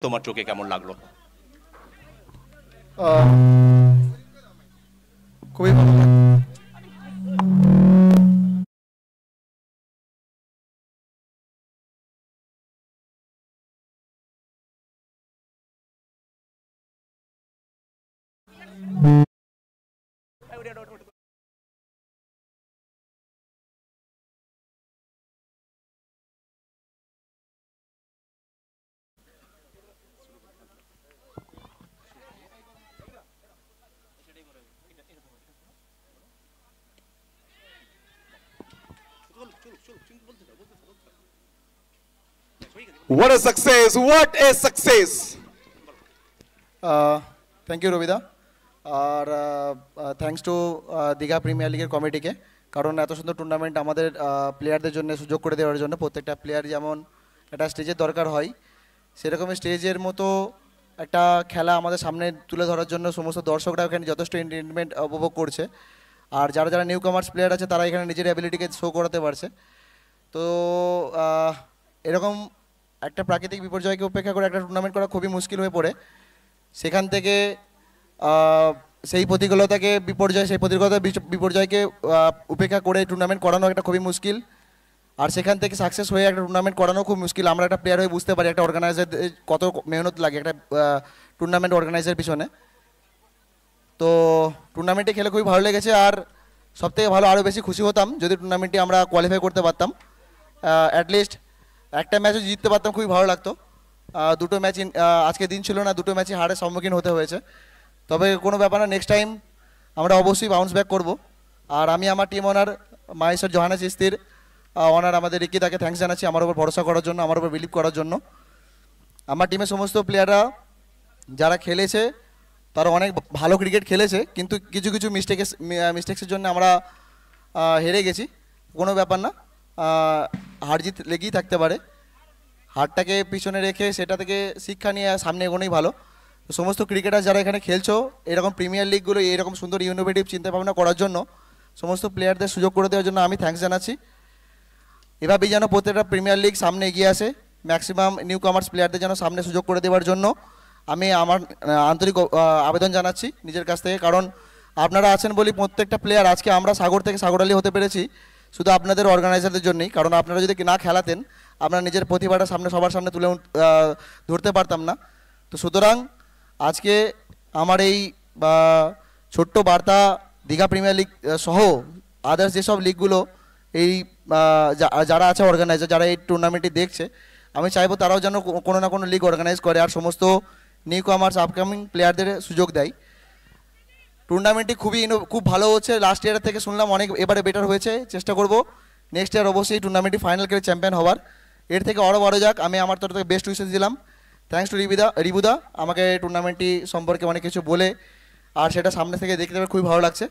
তোমার চোখে কেমন লাগলো? খুবই ভালো লাগে। What a success! What a success! Thank you রবিদা। আর থ্যাঙ্কস টু দীঘা প্রিমিয়ার লিগের কমিটিকে, কারণ এত সুন্দর টুর্নামেন্ট আমাদের প্লেয়ারদের জন্য সুযোগ করে দেওয়ার জন্য। প্রত্যেকটা প্লেয়ার যেমন একটা স্টেজের দরকার হয়, সেরকমই স্টেজের মতো একটা খেলা আমাদের সামনে তুলে ধরার জন্য সমস্ত দর্শকরা এখানে যথেষ্ট এন্টারটেনমেন্ট উপভোগ করছে। আর যারা যারা নিউ কামার্স প্লেয়ার আছে তারা এখানে নিজের অ্যাবিলিটিকে শো করাতে পারছে। তো এরকম একটা প্রাকৃতিক বিপর্যয়কে উপেক্ষা করে একটা টুর্নামেন্ট করা খুবই মুশকিল হয়ে পড়ে। সেখান থেকে সেই প্রতিকূলতাকে সেই বিপর্যয়কে উপেক্ষা করে টুর্নামেন্ট করানো একটা খুবই মুশকিল। আর সেখান থেকে সাকসেস হয়ে একটা টুর্নামেন্ট করানো খুব মুশকিল। আমরা একটা প্লেয়ার হয়ে বুঝতে পারি একটা অর্গানাইজার কত মেহনত লাগে একটা টুর্নামেন্ট অর্গানাইজার পিছনে। তো টুর্নামেন্টে খেলে খুবই ভালো লেগেছে। আর সবথেকে ভালো, আরও বেশি খুশি হতাম যদি টুর্নামেন্টটি আমরা কোয়ালিফাই করতে পারতাম। অ্যাটলিস্ট একটা ম্যাচও জিততে পারতাম, খুবই ভালো লাগতো। দুটো ম্যাচ আজকে দিন ছিল না, দুটো ম্যাচই হারের সম্মুখীন হতে হয়েছে। তবে কোনো ব্যাপার না, নেক্সট টাইম আমরা অবশ্যই বাউন্স ব্যাক করব। আর আমি আমার টিম ওনার মাহেশ্বর জহানা চিস্তির ওনার আমাদের রিকিতাকে থ্যাঙ্কস জানাচ্ছি আমার উপর ভরসা করার জন্য, আমার উপর বিলিভ করার জন্য। আমার টিমের সমস্ত প্লেয়াররা যারা খেলেছে তারা অনেক ভালো ক্রিকেট খেলেছে, কিন্তু কিছু কিছু মিস্টেক্সের জন্য আমরা হেরে গেছি। কোনো ব্যাপার না, হার জিত লেগেই থাকতে পারে। হারটাকে পিছনে রেখে সেটা থেকে শিক্ষা নিয়ে সামনে এগোনোই ভালো। সমস্ত ক্রিকেটার যারা এখানে খেলছো, এরকম প্রিমিয়ার লিগগুলো এরকম সুন্দর ইনোভেটিভ চিন্তাভাবনা করার জন্য, সমস্ত প্লেয়ারদের সুযোগ করে দেওয়ার জন্য আমি থ্যাঙ্কস জানাচ্ছি। এভাবেই যেন প্রত্যেকটা প্রিমিয়ার লিগ সামনে এগিয়ে আসে, ম্যাক্সিমাম নিউ কামার্স প্লেয়ারদের যেন সামনে সুযোগ করে দেওয়ার জন্য আমি আমার আন্তরিক আবেদন জানাচ্ছি নিজের কাছ থেকে। কারণ আপনারা আছেন বলেই প্রত্যেকটা প্লেয়ার আজকে আমরা সাগর থেকে সাগরালি হতে পেরেছি, শুধু আপনাদের অর্গানাইজারদের জন্যই। কারণ আপনারা যদি না খেলাতেন, আপনারা নিজের প্রতিভাটা সবার সামনে তুলে ধরতে পারতাম না। তো সুতরাং আজকে আমার এই ছোট্ট বার্তা দীঘা প্রিমিয়ার লিগ সহ আদার্স যেসব লিগগুলো এই যারা আছে অর্গানাইজার, যারা এই টুর্নামেন্টটি দেখছে, আমি চাইবো তারাও যেন কোনো না কোনো লিগ অর্গানাইজ করে আর সমস্ত নিউ কামার্স আপকামিং প্লেয়ারদের সুযোগ দেয়। টুর্নামেন্টটি খুব ভালো হচ্ছে, লাস্ট ইয়ারের থেকে শুনলাম এবারে বেটার হয়েছে। চেষ্টা করব নেক্সট ইয়ার অবশ্যই টুর্নামেন্টটি ফাইনাল করে চ্যাম্পিয়ন হওয়ার। এর থেকে আরও বড় যাক, আমি আমার তরফ থেকে বেস্ট উইশেস দিলাম। থ্যাঙ্কস টু রিবুদা আমাকে টুর্নামেন্টটি সম্পর্কে অনেক কিছু বলে, আর সেটা সামনে থেকে দেখতে পেয়ে খুবই ভালো লাগছে।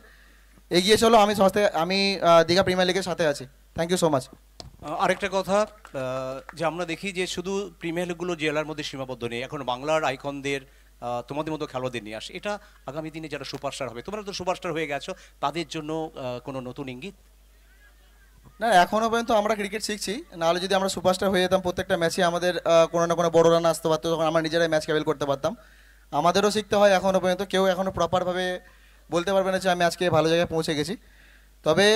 এগিয়ে চলো, আমি দীঘা প্রিমিয়ার লিগের সাথে আছি। Thank you so much. আরেকটা কথা, যে আমরা দেখি যে শুধু প্রিমিয়ার লিগগুলো জেলার মধ্যে সীমাবদ্ধ নেই, এখন বাংলার আইকনদের তোমাদের মতো খেলোয়াড়দের নিয়ে আসে। এটা আগামী দিনে যারা সুপারস্টার হবে, তোমরা তো সুপারস্টার হয়ে গেছো, তাদের জন্য কোনো নতুন ইঙ্গিত? না, এখনও পর্যন্ত আমরা ক্রিকেট শিখছি। নাহলে যদি আমরা সুপারস্টার হয়ে যেতাম, প্রত্যেকটা ম্যাচে আমাদের কোনো না কোনো বড় রান আসতে পারতো, তখন আমরা নিজেরাই ম্যাচ ক্যাবেল করতে পারতাম। আমাদেরও শিখতে হয় এখনও পর্যন্ত। কেউ এখনও প্রপারভাবে বলতে পারবে না যে আমি আজকে ভালো জায়গায় পৌঁছে গেছি। তবে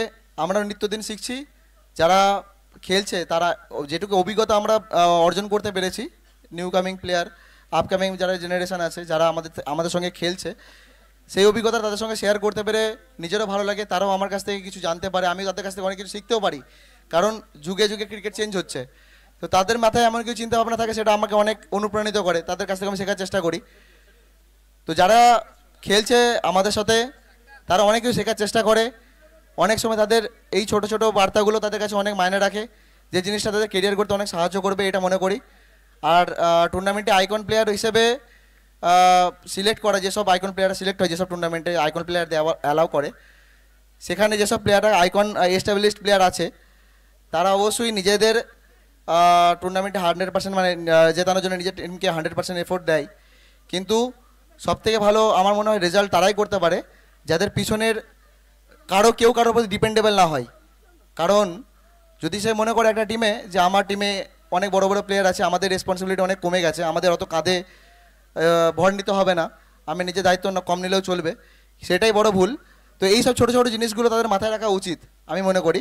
আমরা নিত্যদিন শিখছি। যারা খেলছে তারা যেটুকু অভিজ্ঞতা আমরা অর্জন করতে পেরেছি, নিউ কামিং প্লেয়ার, আপকামিং যারা জেনারেশন আছে, যারা আমাদের সঙ্গে খেলছে, সেই অভিজ্ঞতা তাদের সঙ্গে শেয়ার করতে পেরে নিজেরও ভালো লাগে। তারাও আমার কাছ থেকে কিছু জানতে পারে, আমি তাদের কাছ থেকে অনেক কিছু শিখতেও পারি। কারণ যুগে যুগে ক্রিকেট চেঞ্জ হচ্ছে, তো তাদের মাথায় এমন কিছু চিন্তাভাবনা থাকে, সেটা আমাকে অনেক অনুপ্রাণিত করে। তাদের কাছ থেকে আমি শেখার চেষ্টা করি। তো যারা খেলছে আমাদের সাথে, তারা অনেক কিছু শেখার চেষ্টা করে। অনেক সময় তাদের এই ছোট ছোট বার্তাগুলো তাদের কাছে অনেক মায়নে রাখে, যে জিনিসটা তাদের কেরিয়ার করতে অনেক সাহায্য করবে, এটা মনে করি। আর টুর্নামেন্টে আইকন প্লেয়ার হিসেবে সিলেক্ট করা, যেসব আইকন প্লেয়াররা সিলেক্ট হয়, যেসব টুর্নামেন্টে আইকন প্লেয়ার দেওয়া অ্যালাউ করে, সেখানে যেসব প্লেয়াররা আইকন এস্টাবলিশড প্লেয়ার আছে, তারা অবশ্যই নিজেদের টুর্নামেন্টে 100% মানে জেতানোর জন্য নিজের টিমকে 100% এফোর্ট দেয়। কিন্তু সবথেকে ভালো আমার মনে হয় রেজাল্ট তারাই করতে পারে যাদের পিছনের কেউ কারোর প্রতি ডিপেন্ডেবল না হয়। কারণ যদি সে মনে করে একটা টিমে যে আমার টিমে অনেক বড় বড় প্লেয়ার আছে, আমাদের রেসপন্সিবিলিটি অনেক কমে গেছে, আমাদের অত কাঁধে ভর নিতে হবে না, আমি নিজের দায়িত্ব না কম নিলেও চলবে, সেটাই বড় ভুল। তো এই সব ছোটো ছোটো জিনিসগুলো তাদের মাথায় রাখা উচিত আমি মনে করি।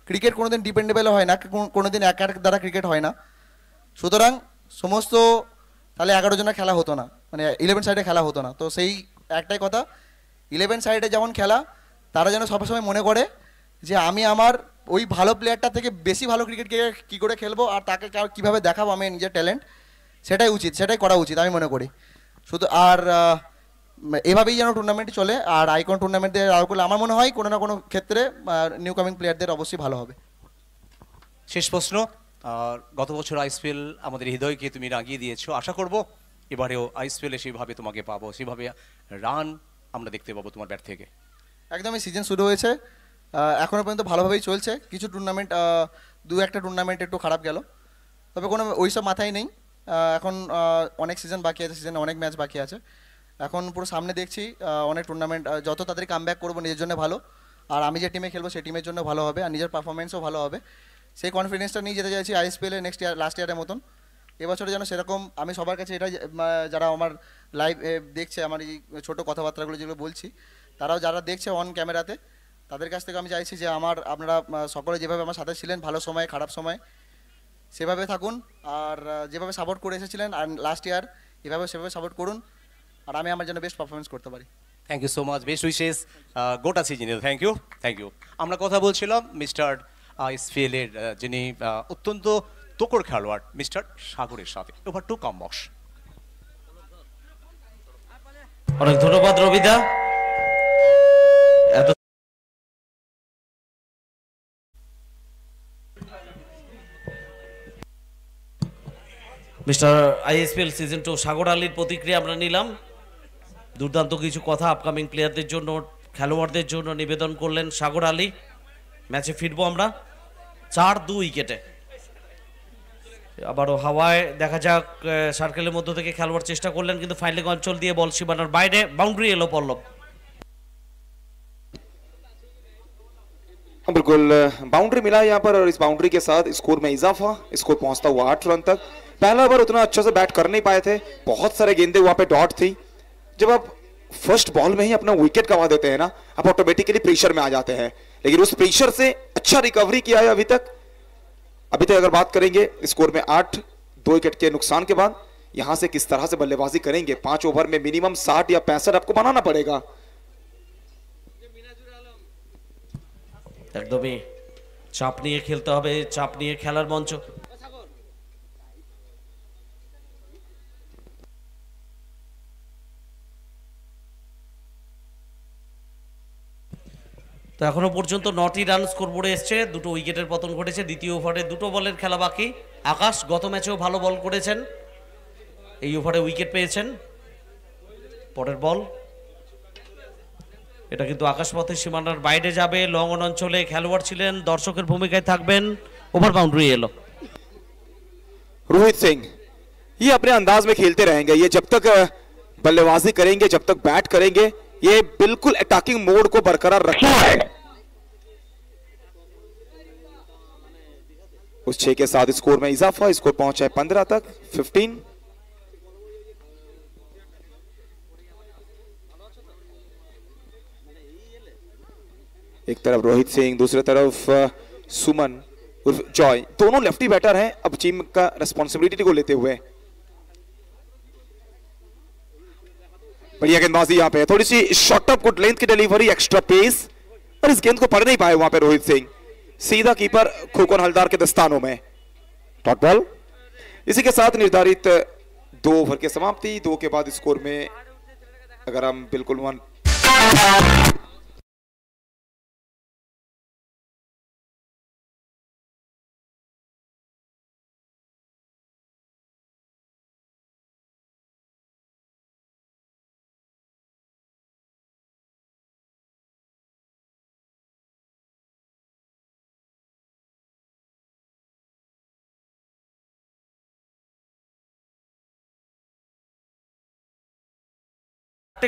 ক্রিকেট কোনোদিন ডিপেন্ডেবল হয় না, কোনোদিন একার দ্বারা ক্রিকেট হয় না। সুতরাং সমস্ত তাহলে 11 জনের খেলা হতো না, মানে 11 সাইডে খেলা হতো না। তো সেই একটাই কথা, 11 সাইডে যেমন খেলা, তারা যেন সবসময় মনে করে যে আমি আমার ওই ভালো প্লেয়ারটা থেকে বেশি ভালো ক্রিকেট কী করে খেলবো আর তাকে কীভাবে দেখাবো আমি নিজের ট্যালেন্ট, সেটাই উচিত, সেটাই করা উচিত আমি মনে করি। শুধু আর এভাবেই যেন টুর্নামেন্টটি চলে, আর আইকন টুর্নামেন্টে আর করলে আমার মনে হয় কোনো না কোনো ক্ষেত্রে নিউ কামিং প্লেয়ারদের অবশ্যই ভালো হবে। শেষ প্রশ্ন, গত বছর আইসপিএল আমাদের হৃদয়কে তুমি রাগিয়ে দিয়েছো, আশা করব এবারেও আইসপিএলে সেইভাবে তোমাকে পাবো, সেইভাবে রান আমরা দেখতে পাবো তোমার ব্যাট থেকে। একদমই সিজন শুরু হয়েছে, এখনও পর্যন্ত ভালোভাবেই চলছে। কিছু টুর্নামেন্ট, দু একটা টুর্নামেন্ট একটু খারাপ গেল, তবে কোনো ওইসব মাথায় নেই। এখন অনেক সিজন বাকি আছে, সিজনে অনেক ম্যাচ বাকি আছে, এখন পুরো সামনে দেখছি অনেক টুর্নামেন্ট, যত তাড়াতাড়ি কামব্যাক করবো নিজের জন্য ভালো, আর আমি যে টিমে খেলবো সেই টিমের জন্য ভালো হবে, আর নিজের পারফরমেন্সও ভালো হবে। সেই কনফিডেন্সটা নিয়ে যেতে চাইছি আইএসপিএলে নেক্সট ইয়ার, লাস্ট ইয়ারের মতন। এবছরে যেন সেরকম, আমি সবার কাছে এটা যারা আমার লাইভ দেখছে, আমার এই ছোটো কথাবার্তাগুলো যেগুলো বলছি, তারাও যারা দেখছে অন ক্যামেরাতে, তাদের কাছ থেকে আমি চাইছি যে আপনারা সকলে যেভাবে আমার সাথে ছিলেন ভালো সময় খারাপ সময়, সেভাবে থাকুন, আর যেভাবে সাপোর্ট করে এসেছিলেন আর লাস্ট ইয়ার সেভাবে সাপোর্ট করুন, আর আমি আমার জন্য বেস্ট পারফরমেন্স করতে পারি। Thank you so much, best wishes গোটা সিজনে। Thank you. আমরা কথা বলছিলাম মিস্টার আইএসপিএল এর যিনি অত্যন্ত তোকড় খেলোয়াড় মিস্টার সাগরের সাথে। ওভার টু কমবক্স। অনেক ধন্যবাদ রবিদা। এত মিস্টার আইএসপিএল সিজন 2 সাগর আলীর প্রতিক্রিয়া আমরা নিলাম। দুর্দান্ত কিছু কথা আপকামিং প্লেয়ারদের জন্য, খেলোয়াড়দের জন্য নিবেদন করলেন সাগর আলী। ম্যাচে ফিরবো আমরা 4-2 উইকেটে। আবারও হাওয়ায় দেখা যাক, সার্কেলের মধ্য থেকে খেলোয়াড় চেষ্টা করলেন, কিন্তু ফাইনালিং অঞ্চল দিয়ে বল সীমানার বাইরে, বাউন্ডারি এলো পল্লব। हाँ बिल्कुल, बाउंड्री मिला यहाँ पर और इस बाउंड्री के साथ स्कोर में इजाफा, स्कोर पहुंचता हुआ 8 रन तक। पहला ओवर उतना अच्छा से बैट कर नहीं पाए थे, बहुत सारे गेंदे वहां पे डॉट थी। जब आप फर्स्ट बॉल में ही अपना विकेट गंवा देते हैं ना, आप ऑटोमेटिकली प्रेशर में आ जाते हैं, लेकिन उस प्रेशर से अच्छा रिकवरी किया है अभी तक। अगर बात करेंगे स्कोर में 8, 2 विकेट के नुकसान के बाद यहां से किस तरह से बल्लेबाजी करेंगे। 5 ओवर में मिनिमम 60 या 65 आपको बनाना पड़ेगा। একদমই চাপ নিয়ে খেলতে হবে, চাপ নিয়ে খেলার মঞ্চ। তো এখনো পর্যন্ত 9টি রান স্কোরবোর্ডে এসছে, 2টো উইকেটের পতন ঘটেছে। দ্বিতীয় ওভারে 2টো বলের খেলা বাকি। আকাশ গত ম্যাচেও ভালো বল করেছেন, এই ওভারে উইকেট পেয়েছেন। পরের বল, এটা কিন্তু আকাশপথের সীমানার বাইরে যাবে। লং অন অঞ্চলে খেলোয়াড় ছিলেন, দর্শকের ভূমিকায় থাকবেন। ওভার বাউন্ডারি এলো। रोहित सिंह ये अपने अंदाज में खेलते रहेंगे, ये जब तक बल्लेबाजी करेंगे, जब तक बैट करेंगे, ये बिल्कुल अटैकिंग मोड को बरकरार रखना है। उस 6 के साथ स्कोर में इजाफा, स्कोर पहुंचा है 15 तक, 15। एक तरफ रोहित सिंह, दूसरी तरफ सुमन उर्फ जॉय, दोनों लेफ्टी बैटर हैं अब टीम का रिस्पॉन्सिबिलिटी को लेते हुए। बढ़िया गेंदबाजी यहाँ पे, थोड़ी सी शॉर्ट अप गुड लेंथ की डिलीवरी, एक्स्ट्रा पेस, और इस गेंद को पढ़ नहीं पाए वहां पे रोहित सिंह। सीधा कीपर खोकन हलदार के दस्तानों में। Dot ball. इसी के साथ निर्धारित 2 ओवर की समाप्ति। 2 के बाद स्कोर में अगर हम बिल्कुल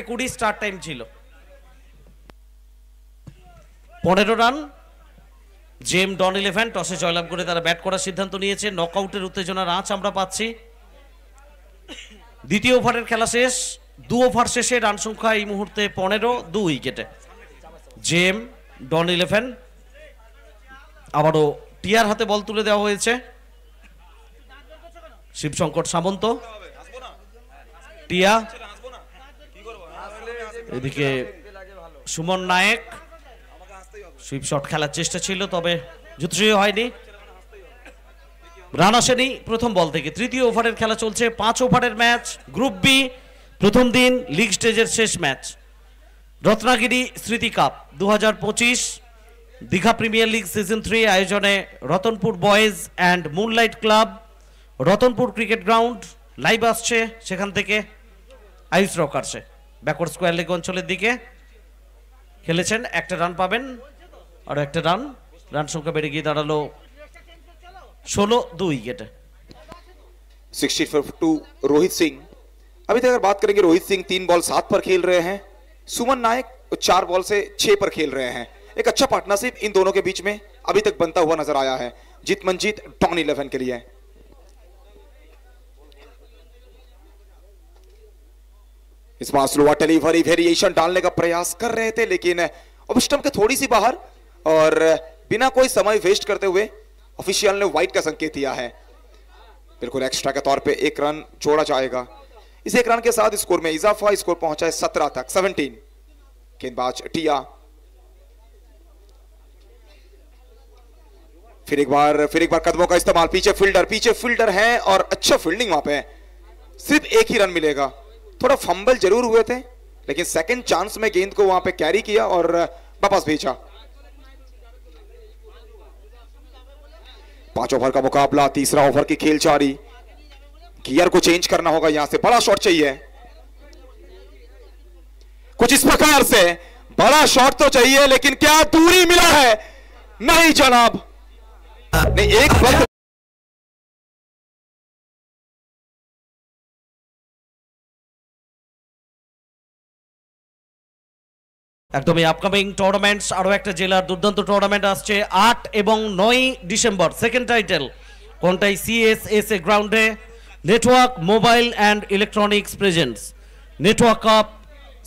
কুড়ি স্টার্ট টাইম ছিল। 15 রান জেম ডন 11 টসে জয়লাভ করে তারা ব্যাট করার সিদ্ধান্ত নিয়েছে। নকআউটের উত্তেজনার আঁচ আমরা পাচ্ছি। দ্বিতীয় ওভারের খেলা শেষ। 2 ওভার শেষে রান সংখ্যা এই মুহূর্তে 15, 2 উইকেটে। জেম ডন 11 আবারও টিয়ার হাতে বল তুলে দেওয়া হয়েছে। শিবশঙ্কর সামন্ত, টিয়া, এদিকে সুমন নায়েক। সুইপ শট খেলার চেষ্টা ছিল, তবে যুদ্ধশীল হয়নি। রান আসেনি প্রথম বল থেকে। তৃতীয় ওভারের খেলা চলছে, 5 ওভারের ম্যাচ, গ্রুপ বি, প্রথম দিন, লিগ স্টেজের শেষ ম্যাচ। রত্নাগিরি স্মৃতি cup 2025 Digha premier league season 3 আয়োজনে Ratanpur boys and moonlight club, Ratanpur cricket ground live আসছে। সেখান থেকে আইস রকার্সে ব্যাকওয়ার্ড স্কোয়ার লেগ অঞ্চলের দিকে খেলেছেন। একটা রান পাবেন, আর একটা রান সংখ্যা বেড়ে গিয়ে দাঁড়ালো 16, 2 उइकेट। 60 for 2 रोहित सिंह। अभी तक अगर बात करेंगे, रोहित सिंह 3 बॉल 7 पर खेल रहे हैं, सुमन नायक 4 बॉल से 6 पर खेल रहे हैं। एक अच्छा पार्टनरशिप इन दोनों के बीच में अभी तक बनता हुआ नजर आया है। जीत मंजीत डॉन 11 के लिए। इस बार स्लोअर डिलीवरी वेरिएशन डालने का प्रयास कर रहे थे, लेकिन अब स्टंप के थोड़ी सी बाहर और बिना कोई समय वेस्ट करते हुए ऑफिशियल ने वाइड का संकेत दिया है। बिल्कुल एक्स्ट्रा के तौर पे 1 रन जोड़ा जाएगा। इस 1 रन के साथ स्कोर में इजाफा, स्कोर पहुंचा है 17 तक, 17। गेंदबाज टिया फिर एक बार कदमों का इस्तेमाल। पीछे फील्डर है और अच्छा फील्डिंग वहां पे। सिर्फ 1 ही रन मिलेगा। थोड़ा फंबल जरूर हुए थे, लेकिन सेकंड चांस में गेंद को वहां पे कैरी किया और वापस भेजा। 5 ओवर का मुकाबला, तीसरा ओवर की खेल जारी। गियर को चेंज करना होगा, यहां से बड़ा शॉट चाहिए। कुछ इस प्रकार से बड़ा शॉट तो चाहिए, लेकिन क्या दूरी मिला है? नहीं जनाब, नहीं। एक वक्त একদমই আপকামিং টুর্নামেন্টস, আরও একটা জেলার দুর্দান্ত টুর্নামেন্ট আসছে 8 এবং 9 ডিসেম্বর। সেকেন্ড টাইটেল কোনটাই সিএসএসএ গ্রাউন্ডে network mobile and electronics presents network cup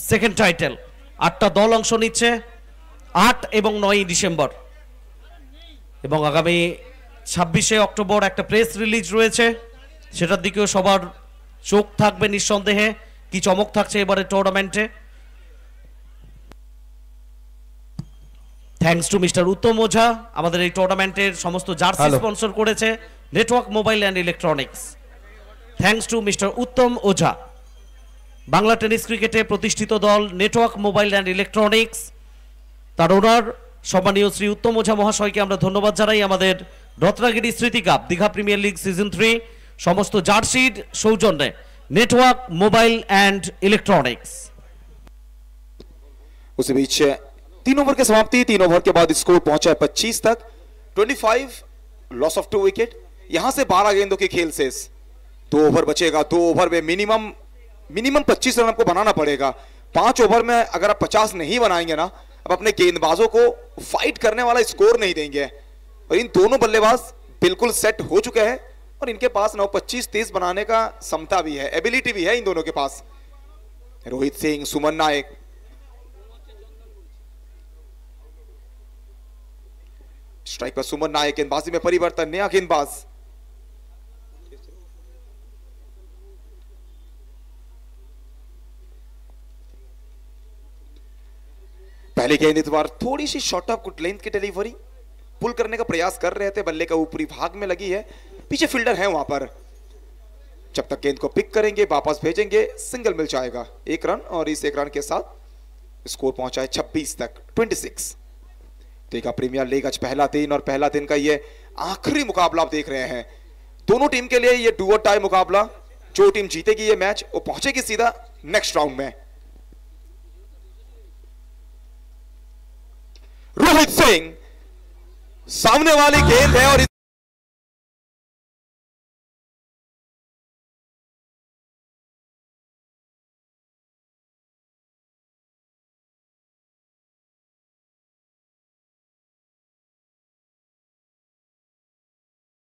second title. 8টা দল অংশ নিচ্ছে 8 এবং 9 ডিসেম্বর। এবং আগামী 26শে অক্টোবর একটা প্রেস রিলিজ রয়েছে, সেটার দিকেও সবার চোখ থাকবে নিঃসন্দেহে। কি চমক থাকছে এবারে টুর্নামেন্টে। থ্যাঙ্কস টু মিস্টার উত্তম ওঝা। আমাদের এই টুর্নামেন্টের সমস্ত জার্সি স্পন্সর করেছে network mobile and electronics. Thanks to mister Uttam Ojha. Bangla tennis ক্রিকেটে প্রতিষ্ঠিত দল নেটওয়ার্ক মোবাইল অ্যান্ড ইলেকট্রনিক্স, তার ওনার সম্মানীয় শ্রী উত্তম ওঝা মহাশয়কে আমরা ধন্যবাদ জানাই। আমাদের রত্নাগিরি স্মৃতি cup Digha premier league season 3 সমস্ত জার্সির সৌজন্যে নেটওয়ার্ক মোবাইল অ্যান্ড ইলেকট্রনিক্স। उसी बीच 3 ओवर की समाप्ति, 3 ओवर के बाद स्कोर पहुंचा है 25 तक, 25, लॉस ऑफ 2 विकेट। यहां से 12 गेंदों की खेल शेष। 2 ओवर बचेगा। 2 ओवर में मिनिमम 25 रन आपको बनाना पड़ेगा। 5 ओवर में अगर आप 50 नहीं बनाएंगे ना, अब अपने गेंदबाजों को फाइट करने वाला स्कोर नहीं देंगे। और इन दोनों बल्लेबाज बिल्कुल सेट हो चुके हैं और इनके पास 25-30 बनाने का क्षमता भी है, एबिलिटी भी है इन दोनों के पास। रोहित सिंह, सुमन नायक, स्ट्राइक पर सुमन नायक। गेंदबाजी में परिवर्तन, नया गेंदबाज। पहली गेंद इस बार थोड़ी सी शॉर्ट ऑफ गुड लेंथ की डिलीवरी, पुल करने का प्रयास कर रहे थे, बल्ले का ऊपरी भाग में लगी है। पीछे फील्डर है वहां पर। जब तक गेंद को पिक करेंगे, वापस भेजेंगे, सिंगल मिल जाएगा। 1 रन, और इस 1 रन के साथ स्कोर पहुंचा है 26 तक, 26। दीघा प्रीमियर लीग आज पहला दिन, और पहला दिन का ये आखिरी मुकाबला आप देख रहे हैं। दोनों टीम के लिए ये डू और टाई मुकाबला। जो टीम जीतेगी ये मैच, वो पहुंचेगी सीधा नेक्स्ट राउंड में। रोहित सिंह, सामने वाली गेंद है और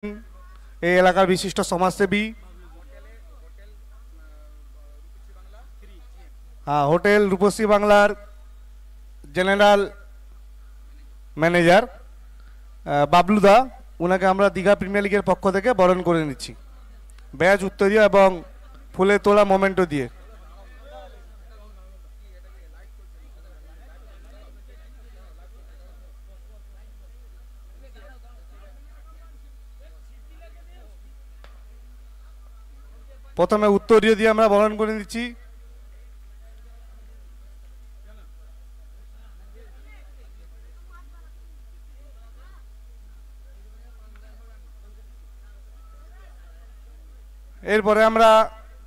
এই এলাকার বিশিষ্ট সমাজসেবী, হোটেল রূপসী বাংলার জেনারেল ম্যানেজার বাবলুদা, ওনাকে আমরা দীঘা প্রিমিয়ার লিগের পক্ষ থেকে বরণ করে নিচ্ছি ব্যাজ উত্তরীয় এবং ফুলে তোলা মোমেন্টো দিয়ে। প্রথমে উত্তরীয় দিয়ে আমরা বরণ করে নিচ্ছি। এরপরে আমরা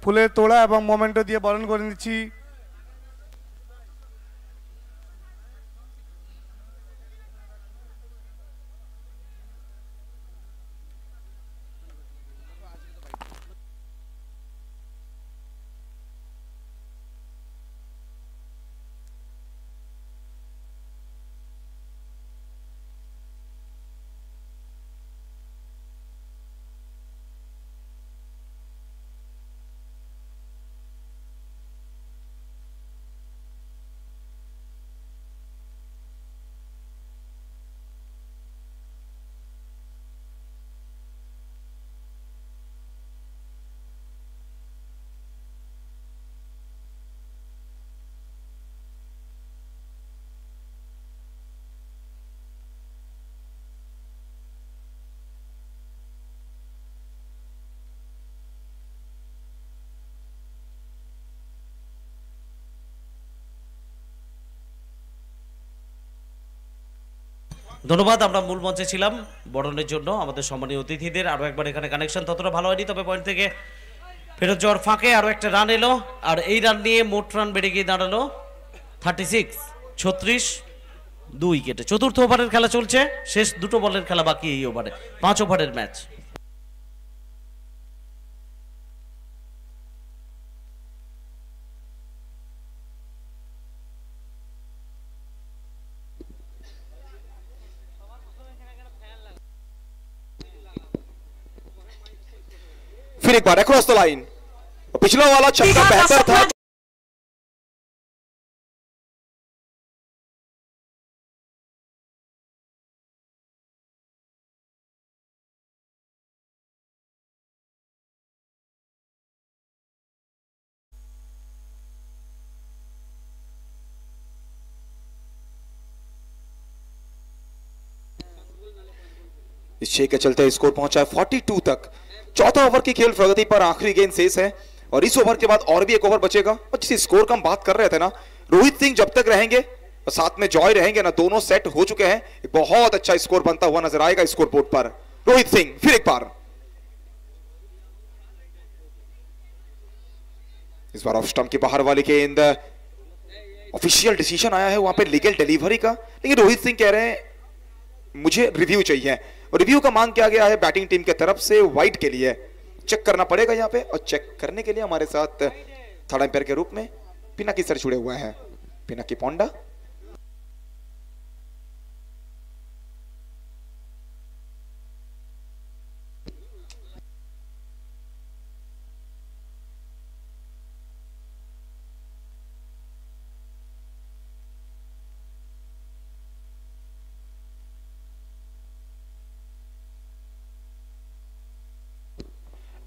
ফুলের তোড়া এবং মোমেন্টো দিয়ে বরণ করে নিচ্ছি। ধন্যবাদ। আমরা মূল মঞ্চে ছিলাম বরণের জন্য আমাদের সম্মানীয় অতিথিদের। আরো একবার এখানে কানেকশন ততটা ভালো হয়নি, তবে পয়েন্ট থেকে ফেরত যাওয়ার ফাঁকে আরো একটা রান এলো, আর এই রান নিয়ে মোট রান বেড়ে গিয়ে দাঁড়ালো 36, 36, 2 উইকেটে। চতুর্থ ওভারের খেলা চলছে, শেষ দুটো বলের খেলা বাকি এই ওভারে, 5 ওভারের ম্যাচ। फिर एक बार अक्रॉस द लाइन, पिछला वाला छक्का बेहतर था। इस छह के चलते स्कोर पहुंचा है 42 तक। चौथा ओवर की खेल प्रगति पर आखिरी गेंद शेष है और इस ओवर के बाद और भी एक ओवर बचेगा। और जिस स्कोर का हम बात कर रहे थे ना, रोहित सिंह जब तक रहेंगे और साथ में जॉय रहेंगे ना, दोनों सेट हो चुके हैं, बहुत अच्छा स्कोर बनता हुआ नजर आएगा स्कोर बोर्ड पर। रोहित सिंह फिर एक बार, इस बार ऑफ स्टंप के बाहर वाली गेंद। ऑफिशियल डिसीजन आया है वहां पे लीगल डिलीवरी का, लेकिन रोहित सिंह कह रहे हैं मुझे रिव्यू चाहिए, और रिव्यू का मांग किया गया है बैटिंग टीम के तरफ से वाइड के लिए। चेक करना पड़ेगा यहाँ पे, और चेक करने के लिए हमारे साथ थर्ड एम्पायर के रूप में पिनाकी सर जुड़े हुए हैं, Pinaki Ponda.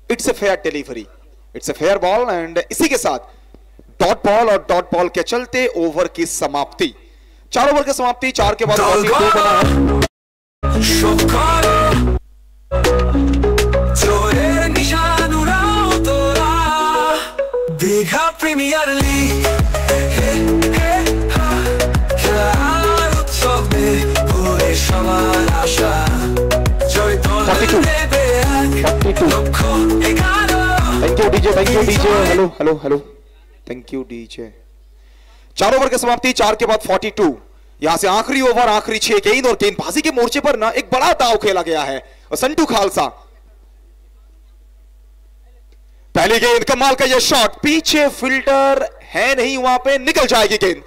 It's a fair delivery, it's a fair ball, and इसी के साथ डॉट बॉल और डॉट बॉल के चलते ओवर की समाप्ति। 4 ओवर की समाप्ति, 4 के बाद 2 बना है। Digha premier league 42। Thank you DJ, thank you DJ, hello hello hello, thank you DJ. 4 over की समाप्ति, 4 के बाद 42। यहां से आखिरी ओवर, आखिरी 6 गेंद, और गेंदबाजी के मोर्चे पर ना एक बड़ा दाव खेला गया है। और संटू खालसा, पहली गेंद, कमाल का यह शॉट, पीछे फिल्टर है नहीं, वहां पे निकल जाएगी गेंद।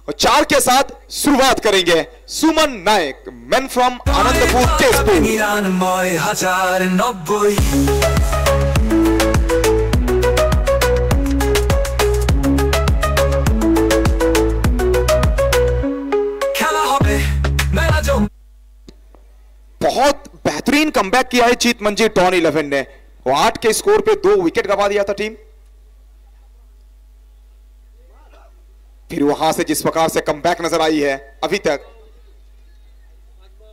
और 4 के साथ शुरुआत करेंगे सुमन नायक, मैन फ्रॉम आनंदपुर केसपुर। बहुत बेहतरीन कमबैक किया है जीत मंजी डॉन 11 ने। वो 8 के स्कोर पे 2 विकेट गंवा दिया था टीम। फिर वहां से जिस प्रकार से कमबैक नजर आई है अभी तक,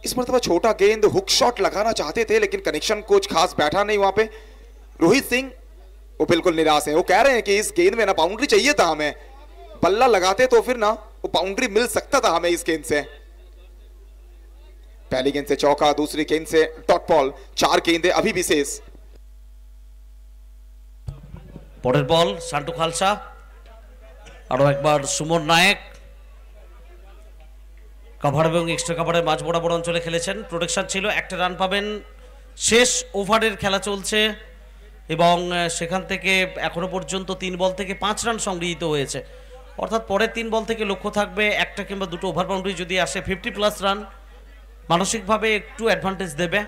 इस मरतबा छोटा गेंद हुक शॉट लगाना चाहते थे लेकिन कनेक्शन कुछ खास बैठा नहीं वहां पे। रोहित सिंह वो बिल्कुल निराश है, वो कह रहे हैं कि इस गेंद में ना बाउंड्री चाहिए था हमें, बल्ला लगाते तो फिर ना वो बाउंड्री मिल सकता था हमें इस गेंद से। पहली गेंद से चौका, दूसरी गेंद से डॉट बॉल, 4 गेंदें अभी भी शेष। পরের বল শান্টু খালসা, আরো একবার সুমন নায়ক কভার এবং এক্সট্রা কভারের মাঝ বরাবর অঞ্চলে খেলেছেন। প্রোটেকশন ছিল, একটা রান পাবেন। শেষ ওভারের খেলা চলছে এবং সেখান থেকে এখনো পর্যন্ত 3 বল থেকে 5 রান সংগৃহীত হয়েছে। অর্থাৎ পরের 3 বল থেকে লক্ষ্য থাকবে একটা কিংবা দুটো ওভার বাউন্ডারি যদি আসে 50+ রান, মানসিকভাবে একটু অ্যাডভান্টেজ দেবে।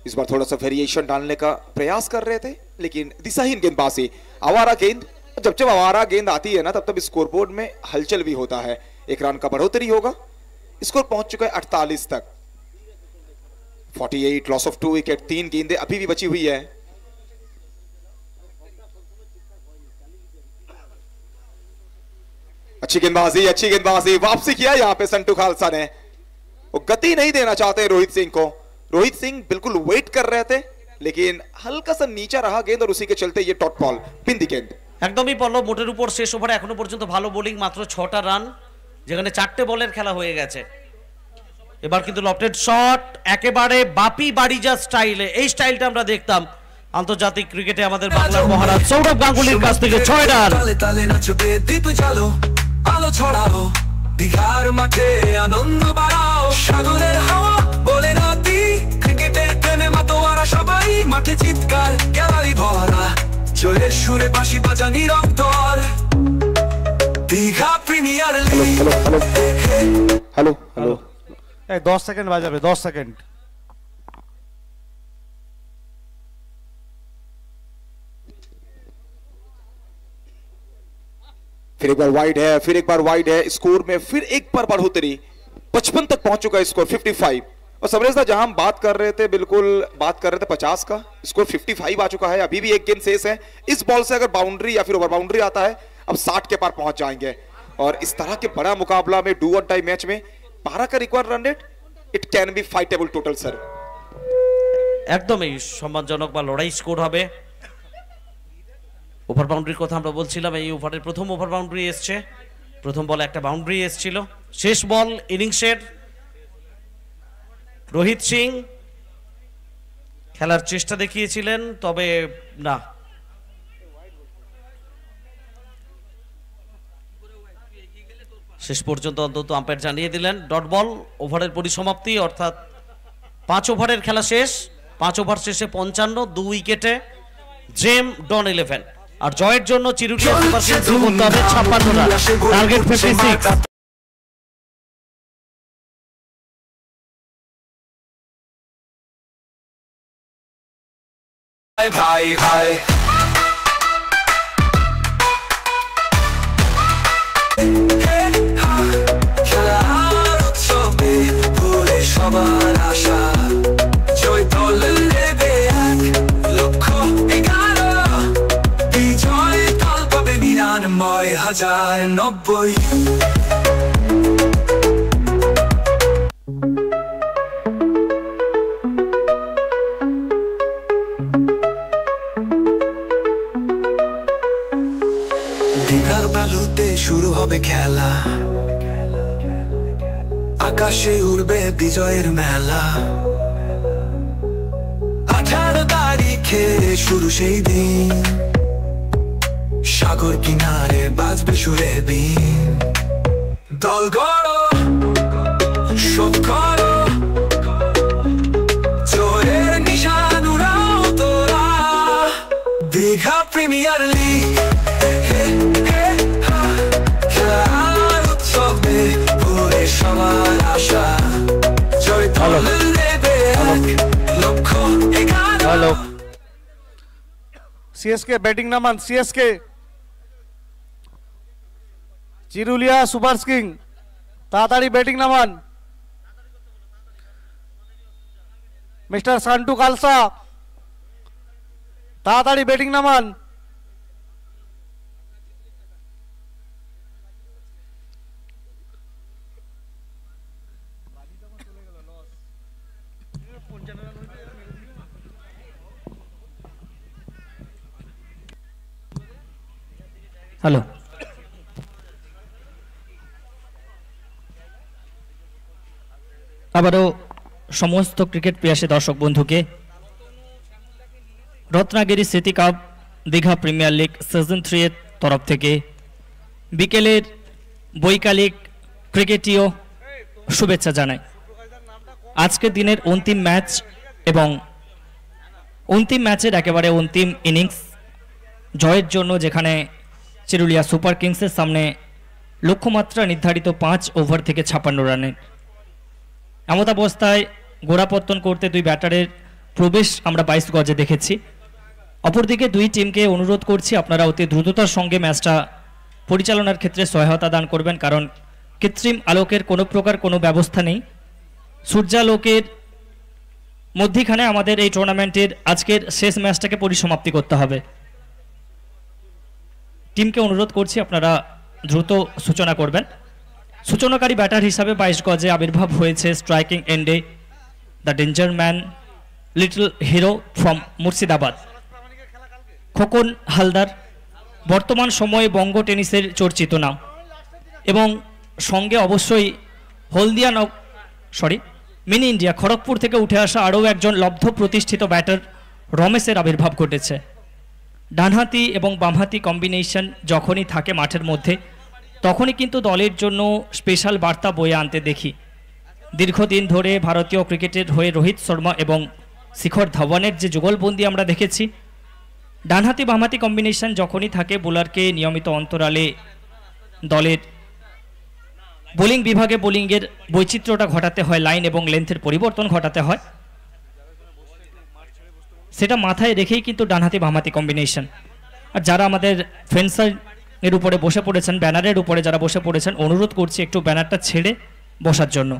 इस बार थोड़ा सा वेरिएशन डालने का प्रयास कर रहे थे लेकिन दिशाहीन गेंदबाजी, आवारा गेंद। जब जब आवारा गेंद आती है ना तब तब स्कोरबोर्ड में हलचल भी होता है। 1 रन का बढ़ोतरी होगा, स्कोर पहुंच चुका है 48 तक। 48, लॉस ऑफ 2 विकेट, 3 गेंदें अभी भी बची हुई है। अच्छी गेंदबाजी, वापसी किया यहां पे संटू खालसा ने। वो गति नहीं देना चाहते रोहित सिंह को। रोहित सिंह बिल्कुल वेट कर रहे थे लेकिन हल्का सा नीचा रहा गेंद और उसी के चलते ये डॉट बॉल, बिंदी गेंद। একদমই পল্লব মোটের উপর শেষ ওভারে এখনো পর্যন্ত ভালো বোলিং, মাত্র 6টা রান, যেখানে 4টে বলের খেলা হয়ে গেছে। এবার কিন্তু লফটেড শট একেবারে বাপি বাড়িজা স্টাইলে, এই স্টাইলটা আমরা দেখতাম আন্তর্জাতিক ক্রিকেটে আমাদের বাংলার মহারাজ সৌরভ গাঙ্গুলির কাছ থেকে। 6 রান। আলো ছড়াও, দীঘার মাঠে আনন্দ বাড়াও, সাগরের হাওয়া বলে নদী, ক্রিকেটের প্রেমে মাতোয়ারা সবাই, মাঠে চিৎকার গ্যালারি ভরা, জয়ের সুরে বাঁশি বাজা নীরব দল, Digha premier league. Hello hello, এই 10 সেকেন্ড বাজাবে, 10 সেকেন্ড। फिर एक बार वाइड है, फिर एक बार वाइड है, स्कोर में फिर एक बार बढ़ोतरी, 55 तक पहुंच चुका है स्कोर, 55। और समरेश दा जहां हम बात कर रहे थे, बिल्कुल बात कर रहे थे 50 का, स्कोर 55 आ चुका है। अभी भी एक गेंद शेष है। इस बॉल से अगर बाउंड्री या फिर ओवर बाउंड्री आता है, अब 60 के पार पहुंच जाएंगे। और इस तरह के बड़ा मुकाबला में, डू और डाई मैच में 12 का required run rate, it can be fightable total sir. একদমই সম্মানজনক বা লড়াই স্কোর হবে। ওভার বাউন্ডারির কথা আমরা বলছিলাম, এই ওভারের প্রথম ওভার বাউন্ডারি এসছে, প্রথম বলে একটা বাউন্ডারি এসছিল। শেষ বল ইনিংসের। রোহিত সিং খেলার চেষ্টা দেখিয়েছিলেন, তবে না, শেষ পর্যন্ত অন্তত আম্পায়ার জানিয়ে দিলেন ডট বল। ওভারের পরিসমাপ্তি, অর্থাৎ 5 ওভারের খেলা শেষ। 5 ওভার শেষে 55, 2 উইকেটে জেম ডন 11। আর জয়ের জন্য চিরুটিয়া সুপার কিংস করতে হবে 56 রান, টার্গেট 56। ভাই ভাই খেলার উৎসবে ভুলে সবার আশা, জয় দল নেবে 1 লক্ষ 11, বিজয় দল পাবে 99,090। দীঘার বালুতে শুরু হবে খেলা, আকাশে উড়বে বিজয়ের মেলা। 18 তারিখে শুরু সেই দিন, সাগর কিনারে বাজবে সুরে বিন। দল গড়ো, শোধ করো, জয়ের নিশান উড়াও তোরা, প্রিমিয়ার লিগ খেলার উৎসবে ভরে সবার আশা জয় দল নেবে লক্ষ্য 11 হ্যালো সিএসকে ব্যাটিং নামান সিএসকে চিরুলিয়া সুপার কিং তাড়াতাড়ি ব্যাটিং নামান মিস্টার সান্টু কালসা তাড়াতাড়ি ব্যাটিং নামান হ্যালো আবারও সমস্ত ক্রিকেট প্রিয়াসী দর্শক বন্ধুকে Ratnagiri city cup Digha premier league season 3 এর তরফ থেকে বিকেলের বৈকালিক ক্রিকেটীয় শুভেচ্ছা জানাই। আজকের দিনের অন্তিম ম্যাচ এবং অন্তিম ম্যাচের একেবারে অন্তিম ইনিংস জয়ের জন্য যেখানে চিরুলিয়া সুপার কিংসের সামনে লক্ষ্যমাত্রা নির্ধারিত 5 ওভার থেকে 56 রানের। এমতাবস্থায় গোড়াপত্তন করতে দুই ব্যাটারের প্রবেশ আমরা 22 গজে দেখেছি। অপরদিকে দুই টিমকে অনুরোধ করছি আপনারা অতি দ্রুততার সঙ্গে ম্যাচটা পরিচালনার ক্ষেত্রে সহায়তা দান করবেন, কারণ কৃত্রিম আলোকের কোনো প্রকার কোনো ব্যবস্থা নেই। সূর্যালোকের মধ্যখানে আমাদের এই টুর্নামেন্টের আজকের শেষ ম্যাচটাকে পরিসমাপ্তি করতে হবে। টিমকে অনুরোধ করছি আপনারা দ্রুত সূচনা করবেন। সূচনাকারী ব্যাটার হিসাবে 22 গজে আবির্ভাব হয়েছে স্ট্রাইকিং এন্ডে the danger man little hero from Murshidabad Khokan Haldar, বর্তমান সময়ে বঙ্গ টেনিসের চর্চিত নাম, এবং সঙ্গে অবশ্যই হলদিয়া মিনি ইন্ডিয়া খড়গপুর থেকে উঠে আসা আরও একজন লব্ধ প্রতিষ্ঠিত ব্যাটার রমেশের আবির্ভাব ঘটেছে। ডানহাতি এবং বামহাতি কম্বিনেশন যখনই থাকে মাঠের মধ্যে তখনই কিন্তু দলের জন্য স্পেশাল বার্তা বয়ে আনতে দেখি। দীর্ঘদিন ধরে ভারতীয় ক্রিকেটের হয়ে রোহিত শর্মা এবং শিখর ধাওয়ানের যে যুগলবন্দি আমরা দেখেছি, ডানহাতি বামহাতি কম্বিনেশন যখনই থাকে বোলারকে নিয়মিত অন্তরালে দলের বোলিং বিভাগে বোলিংয়ের বৈচিত্র্যটা ঘটাতে হয়, লাইন এবং লেন্থের পরিবর্তন ঘটাতে হয়। সেটা মাথায় রেখেই কিন্তু ডানহাতি বামহাতি কম্বিনেশন। আর যারা আমাদের ফেন্সার এর উপরে বসে পড়েছেন, ব্যানারের উপরে যারা বসে পড়েছেন, অনুরোধ করছি একটু ব্যানারটা ছেড়ে বসার জন্য।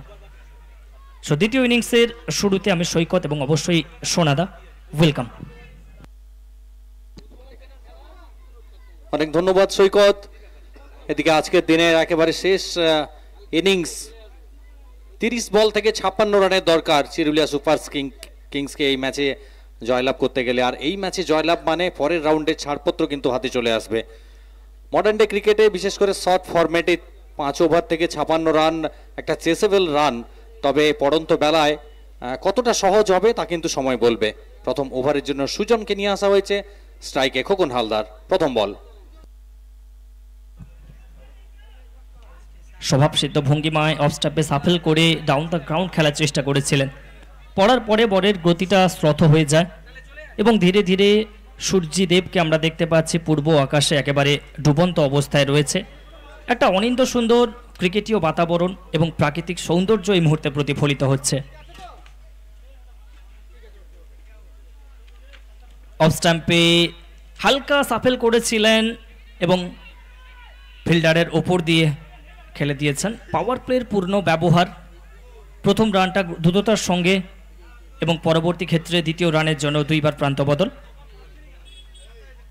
সো দ্বিতীয় ইনিংসের শুরুতে আমি সৈকত এবং অবশ্যই সোনাদা, ওয়েলকাম। অনেক ধন্যবাদ সৈকত। এদিকে আজকের দিনের একেবারে শেষ ইনিংস, 30 বল থেকে 56 রানের দরকার চিরুলিয়া সুপার কিংসকে এই ম্যাচে জয়লাভ করতে গেলে। আর এই ম্যাচে জয়লাভ মানে পরের রাউন্ডে ছাড়পত্র কিন্তু হাতে চলে আসবে। মডার্ন ডে ক্রিকেটে বিশেষ করে শর্ট ফরম্যাটে 5 ওভার থেকে 56 রান একটা চেসেবল রান, তবে পড়ন্ত বেলায় কতটা সহজ হবে তা কিন্তু সময় বলবে। প্রথম ওভারের জন্য সুজনকে নিয়ে আসা হয়েছে, স্ট্রাইকে খোকন হালদার। প্রথম বল। স্বভাবসিদ্ধ ভঙ্গিমায় অফ স্টাম্পে সাফেল করে ডাউন দ্য গ্রাউন্ড খেলার চেষ্টা করেছিলেন। পড়ার পরে বলের গতিটা শ্রথ হয়ে যায় এবং ধীরে ধীরে সূর্যদেবকে আমরা দেখতে পাচ্ছি পূর্ব আকাশে একেবারে ডুবন্ত অবস্থায় রয়েছে। একটা অনিন্দ সুন্দর ক্রিকেটীয় বাতাবরণ এবং প্রাকৃতিক সৌন্দর্য এই মুহূর্তে প্রতিফলিত হচ্ছে। অফ স্টাম্পে হালকা সাফেল করেছিলেন এবং ফিল্ডারের ওপর দিয়ে খেলে দিয়েছেন। পাওয়ার প্লের পূর্ণ ব্যবহার, প্রথম রানটা দ্রুততার সঙ্গে এবং পরবর্তী ক্ষেত্রে দ্বিতীয় রানের জন্য 2 বার প্রান্ত বদল।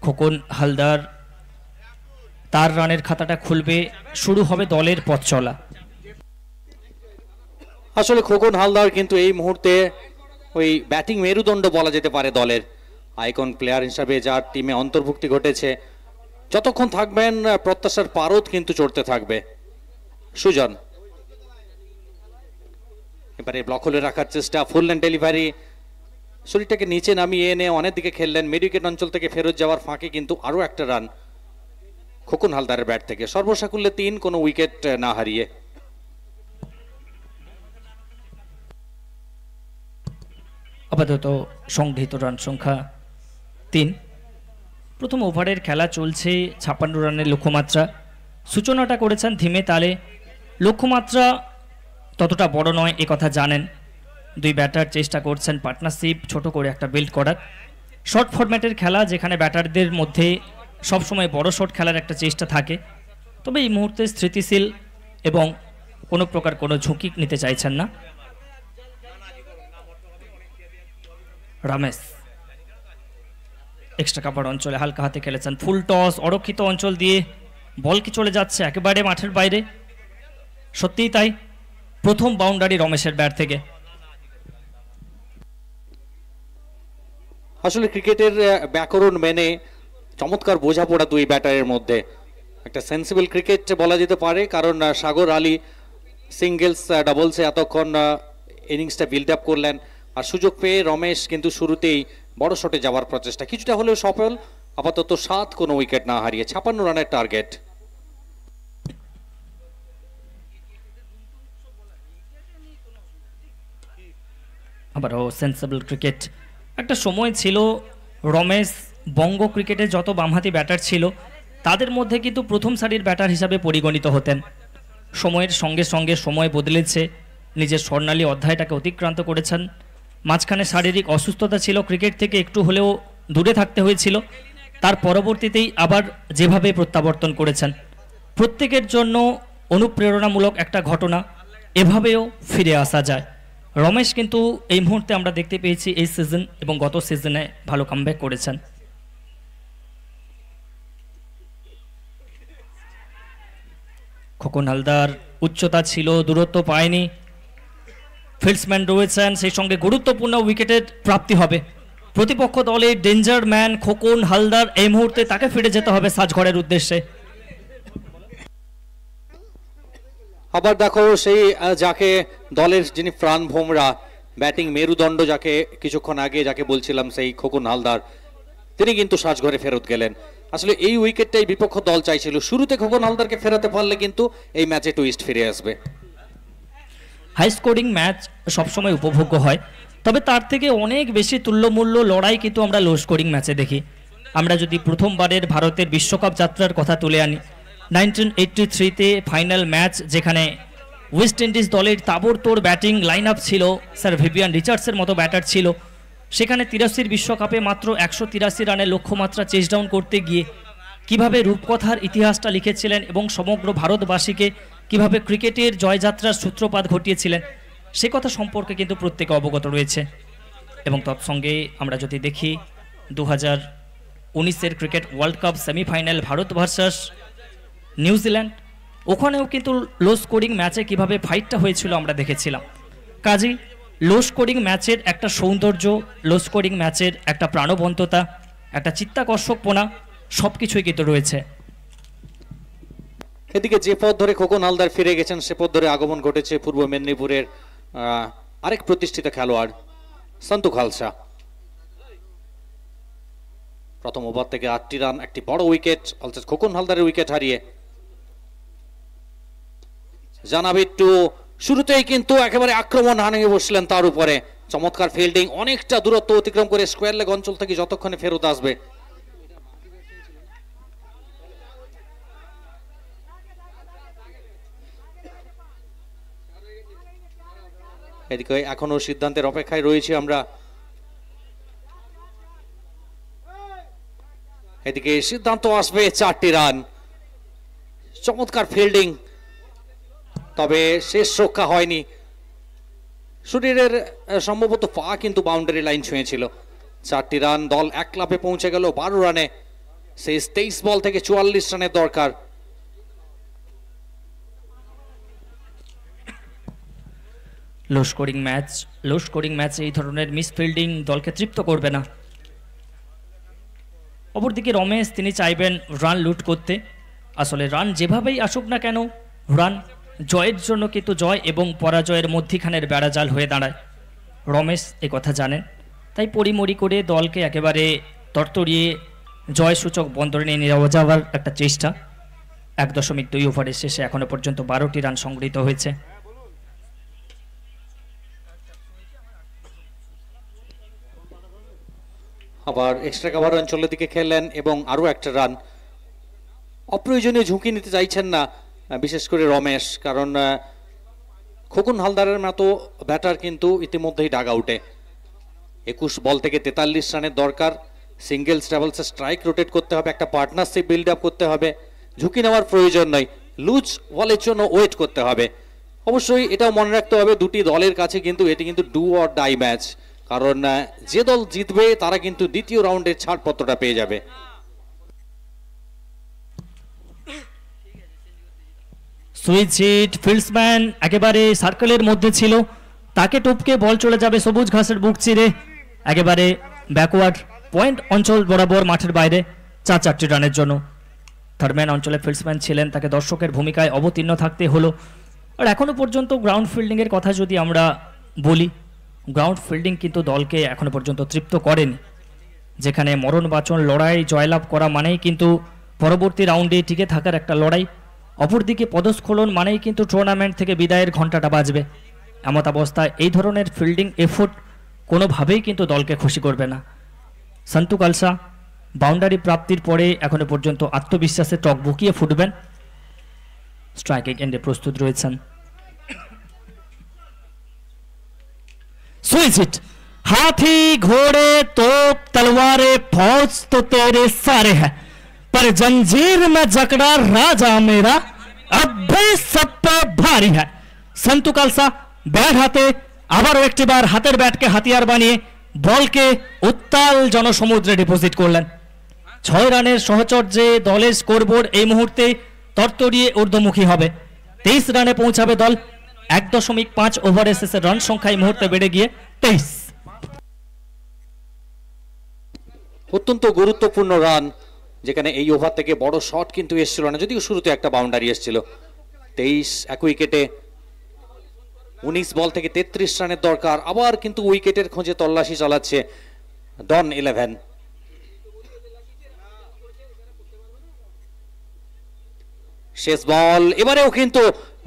খোকন হালদার তার রানের খাতাটা খুলবে, শুরু হবে দলের পথ চলা। আসলে খোকন হালদার কিন্তু এই মুহূর্তে ওই ব্যাটিং মেরুদণ্ড বলা যেতে পারে দলের। আইকন প্লেয়ার হিসাবে যার টিমে অন্তর্ভুক্তি ঘটেছে, যতক্ষণ থাকবেন প্রত্যাশার পারদ কিন্তু চড়তে থাকবে। সুজন এবারে ব্লক হোলে রাখার চেষ্টা, ফুল লেন্থ ডেলিভারি, শরীরটাকে নিচে নামিয়ে এনে অনেক দিকে খেললেন। মিড উইকেট অঞ্চল থেকে ফেরত যাওয়ার ফাঁকে কিন্তু আরো একটা রান খোকন হালদারের ব্যাট থেকে। সর্বসাকুল্যে 3, কোনো উইকেট না হারিয়ে। আপাতত সংগৃহীত রান সংখ্যা 3। প্রথম ওভারের খেলা চলছে, 56 রানের লক্ষ্যমাত্রা। সূচনাটা করেছেন ধীমে তালে। লক্ষ্যমাত্রা ততটা বড় নয় এ কথা জানেন। দুই ব্যাটার চেষ্টা করছেন পার্টনারশিপ ছোট করে একটা বিল্ড করার। শর্ট ফরম্যাটের খেলা, যেখানে ব্যাটারদের মধ্যে সবসময় বড় শট খেলার একটা চেষ্টা থাকে, তবে এই মুহূর্তে স্থিতিশীল এবং কোনো প্রকার কোনো ঝুঁকি নিতে চাইছেন না রমেশ। এক্সট্রা কাভার অঞ্চলে হালকা হাতে খেলেছেন, ফুল টস, অরক্ষিত অঞ্চল দিয়ে বল কি চলে যাচ্ছে একেবারে মাঠের বাইরে। সত্যিই তাই, প্রথম বাউন্ডারি রমেশের ব্যাট থেকে। আসলে ক্রিকেটের ব্যাকরণ মেনে চমৎকার বোঝাপড়া দুই ব্যাটারের মধ্যে, একটা সেন্সিবল ক্রিকেট বলা যেতে পারে। কারণ সাগর আলী সিঙ্গেলস ডাবলসে এতক্ষণ ইনিংসটা বিল্ড আপ করলেন, আর সুযোগ পেয়ে রমেশ কিন্তু শুরুতেই বড় শটে যাওয়ার প্রচেষ্টা কিছুটা হলেও সফল। আপাতত 7 কোনো উইকেট না হারিয়ে 56 রানের টার্গেট। আবারও সেন্সেবল ক্রিকেট। একটা সময় ছিল রমেশ বঙ্গ ক্রিকেটে যত বামহাতি ব্যাটার ছিল তাদের মধ্যে কিন্তু প্রথম সারির ব্যাটার হিসাবে পরিগণিত হতেন। সময়ের সঙ্গে সঙ্গে সময় বদলেছে, নিজের স্বর্ণালী অধ্যায়টাকে অতিক্রান্ত করেছেন। মাঝখানে শারীরিক অসুস্থতা ছিল, ক্রিকেট থেকে একটু হলেও দূরে থাকতে হয়েছিল। তার পরবর্তীতেই আবার যেভাবে প্রত্যাবর্তন করেছেন, প্রত্যেকের জন্য অনুপ্রেরণামূলক একটা ঘটনা। এভাবেও ফিরে আসা যায়। রমেশ কিন্তু এই মুহূর্তে আমরা দেখতে পেয়েছি এই সিজন এবং গত সিজনে ভালো কামব্যাক করেছেন। খোকন হালদার উচ্চতা ছিল, দূরত্ব পায়নি, ফিল্ডসম্যান রয়েছেন, সেই সঙ্গে গুরুত্বপূর্ণ উইকেটের প্রাপ্তি হবে। প্রতিপক্ষ দলে ডেঞ্জার ম্যান খোকন হালদার, এই মুহূর্তে তাকে ফিরে যেতে হবে সাজঘরের উদ্দেশ্যে। আবার দেখো সেই যাকে দলের যিনি প্রাণ ভোমরা, ব্যাটিং মেরুদণ্ড যাকে কিছুক্ষণ আগে যাকে বলছিলাম, সেই খোকন হালদার, তিনি কিন্তু সাজঘরে ফেরত গেলেন। আসলে এই উইকেটটাই বিপক্ষ দল চাইছিল। শুরুতে খোকন হালদারকে ফেরাতে পারলে কিন্তু এই ম্যাচে টুইস্ট ফিরে আসবে। হাই স্কোরিং ম্যাচ সবসময় উপভোগ্য হয়, তবে তার থেকে অনেক বেশি তুল্যমূল্য লড়াই কিন্তু আমরা লো স্কোরিং ম্যাচে দেখি। আমরা যদি প্রথমবারের ভারতের বিশ্বকাপ যাত্রার কথা তুলে আনি, 1983-তে ফাইনাল ম্যাচ, যেখানে ওয়েস্ট ইন্ডিজ দলের তাবড়তোড় ব্যাটিং লাইন আপ ছিল, স্যার ভিভিয়ান রিচার্ডসের মতো ব্যাটার ছিল, সেখানে 83 বিশ্বকাপে মাত্র 183 রানের লক্ষ্যমাত্রা চেস ডাউন করতে গিয়ে কিভাবে রূপকথার ইতিহাসটা লিখেছিলেন এবং সমগ্র ভারতবাসীকে কিভাবে ক্রিকেটের জয়যাত্রার সূত্রপাত ঘটিয়েছিলেন, সে কথা সম্পর্কে কিন্তু প্রত্যেকে অবগত রয়েছে। এবং তৎসঙ্গে আমরা যদি দেখি 2019-এর cricket world cup semifinal Bharat versus New Zealand, ওখানেও কিন্তু লো স্কোরিং ম্যাচে কিভাবে ফাইটটা হয়েছিল আমরা দেখেছিলাম। কাজেই লো স্কোরিং ম্যাচের একটা সৌন্দর্য, লো স্কোরিং ম্যাচের একটা প্রাণবন্ততা, একটা চিত্তাকর্ষকপনা, সব কিছুই কিন্তু রয়েছে। এদিকে যে পথ ধরে খোকন হালদার ফিরে গেছেন, সে পথ ধরে আগমন ঘটেছে পূর্ব মেদিনীপুরের আরেক প্রতিষ্ঠিত খেলোয়াড় সন্তু খালসা। প্রথম ওভার থেকে 8টি রান, একটি বড় উইকেট, অর্থাৎ খোকন হালদারের উইকেট হারিয়ে। জানাবিট্টু শুরুতেই কিন্তু একেবারে আক্রমণ হানিয়ে বসলেন তার উপরে। চমৎকার ফিল্ডিং, অনেকটা দূরত্ব অতিক্রম করে স্কোয়ার লেগ অঞ্চল থেকে যতক্ষণে ফেরত আসবে। এদিকে এখনো সিদ্ধান্তের অপেক্ষায় রয়েছে আমরা। এদিকে সিদ্ধান্ত আসবে 4টি রান, চমৎকার ফিল্ডিং, তবে শেষ রক্ষা হয়নি। শরীরের সম্ভবত পা কিন্তু বাউন্ডারি লাইন ছুঁয়েছিল। 4টি রান, দল 1 ক্লাবে পৌঁছে গেল 12 রানে। শেষ 23 বল থেকে 44 রানের দরকার। লো স্কোরিং ম্যাচ এই ধরনের মিস ফিল্ডিং দলকে তৃপ্ত করবে না। অপরদিকে রমেশ, তিনি চাইবেন রান লুট করতে। আসলে রান যেভাবেই আসুক না কেন, রান জয়ের জন্য কিন্তু জয় এবং পরাজয়ের মধ্যিখানের বেড়াজাল হয়ে দাঁড়ায়। রমেশ এ কথা জানেন, তাই পরিমরি করে দলকে একেবারে তরতরিয়ে জয়সূচক বন্দরে নিয়ে যাওয়ার একটা চেষ্টা। 1.2 ওভারের শেষে এখনো পর্যন্ত 12টি রান সংগৃহীত হয়েছে। আবার এক্সট্রা কাভার অঞ্চলের দিকে খেললেন এবং আরও একটা রান। অপ্রয়োজনীয় ঝুঁকি নিতে চাইছেন না বিশেষ করে রমেশ, কারণ খোকন হালদারের মতো ব্যাটার কিন্তু ইতিমধ্যেই ডাগ আউটে। 21 বল থেকে 43 রানের দরকার। সিঙ্গেলস ডাবলসে স্ট্রাইক রোটেট করতে হবে, একটা পার্টনারশিপ বিল্ড আপ করতে হবে, ঝুঁকি নেওয়ার প্রয়োজন নয়, লুজ বলের জন্য ওয়েট করতে হবে। অবশ্যই এটাও মনে রাখতে হবে দুটি দলের কাছে কিন্তু এটি কিন্তু ডু অর ডাই ম্যাচ, কারণ যে দল জিতবে তারা কিন্তু দ্বিতীয় রাউন্ডের ছাড়পত্রটা পেয়ে যাবে। সুইচ হিট, ফিল্ডসম্যান একেবারে সার্কেলের মধ্যে ছিল, তাকে টপকে বল চলে যাবে সবুজ ঘাসের বুক চিরে একেবারে ব্যাকওয়ার্ড পয়েন্ট অঞ্চল বরাবর মাঠের বাইরে 4 রানের জন্য। থার্ডম্যান অঞ্চলে ফিল্ডসম্যান ছিলেন, তাকে দর্শকের ভূমিকায় অবতীর্ণ থাকতে হলো। আর এখনো পর্যন্ত গ্রাউন্ড ফিল্ডিংয়ের কথা যদি আমরা বলি, গ্রাউন্ড ফিল্ডিং কিন্তু দলকে এখনো পর্যন্ত তৃপ্ত করেনি, যেখানে মরণ বাঁচন লড়াই জয়লাভ করা মানেই কিন্তু পরবর্তী রাউন্ডে টিকে থাকার একটা লড়াই, অপরদিকে পদস্খলন মানেই কিন্তু টুর্নামেন্ট থেকে বিদায়ের ঘন্টাটা বাজবে। এমত অবস্থায় এই ধরনের ফিল্ডিং এফোর্ট কোনোভাবেই কিন্তু দলকে খুশি করবে না। সন্তু কালসা বাউন্ডারি প্রাপ্তির পরে এখনো পর্যন্ত আত্মবিশ্বাসে টক বুকিয়ে ফুটবেন, স্ট্রাইকিং এন্ডে প্রস্তুত রয়েছেন। सुइच हिट, हाथी घोड़े तोप तलवारें फौज तो तेरे सारे हैं, पर जंजीर में जकड़ा राजा मेरा अब भी सब पे भारी है। সন্তু কালসা ব্যাট হাতে আবারও একটিবার হাতের ব্যাটকে হাতিয়ার বানিয়ে বলকে উত্তাল জনসমুদ্রে ডিপোজিট করলেন। 6 রানের সহচর্যে দলের স্কোরবোর্ড এই মুহূর্তে তরতরিয়ে ঊর্ধ্বমুখী হবে। 23 রানে পৌঁছাবে দল। 1.5 ওভারে শেষে রান সংখ্যা এই মুহূর্তে বেড়ে গিয়ে 23। অত্যন্ত গুরুত্বপূর্ণ রান, যেখানে এই ওভার থেকে বড় শট কিন্তু এসেছিল না, যদিও শুরুতে একটা বাউন্ডারি এসেছিল। 23 এক উইকেটে 19 বল থেকে 33 রানের দরকার। আবার কিন্তু উইকেটের খোঁজে তল্লাশি চালাচ্ছে ডন 11। শেষ বল, এবারেও কিন্তু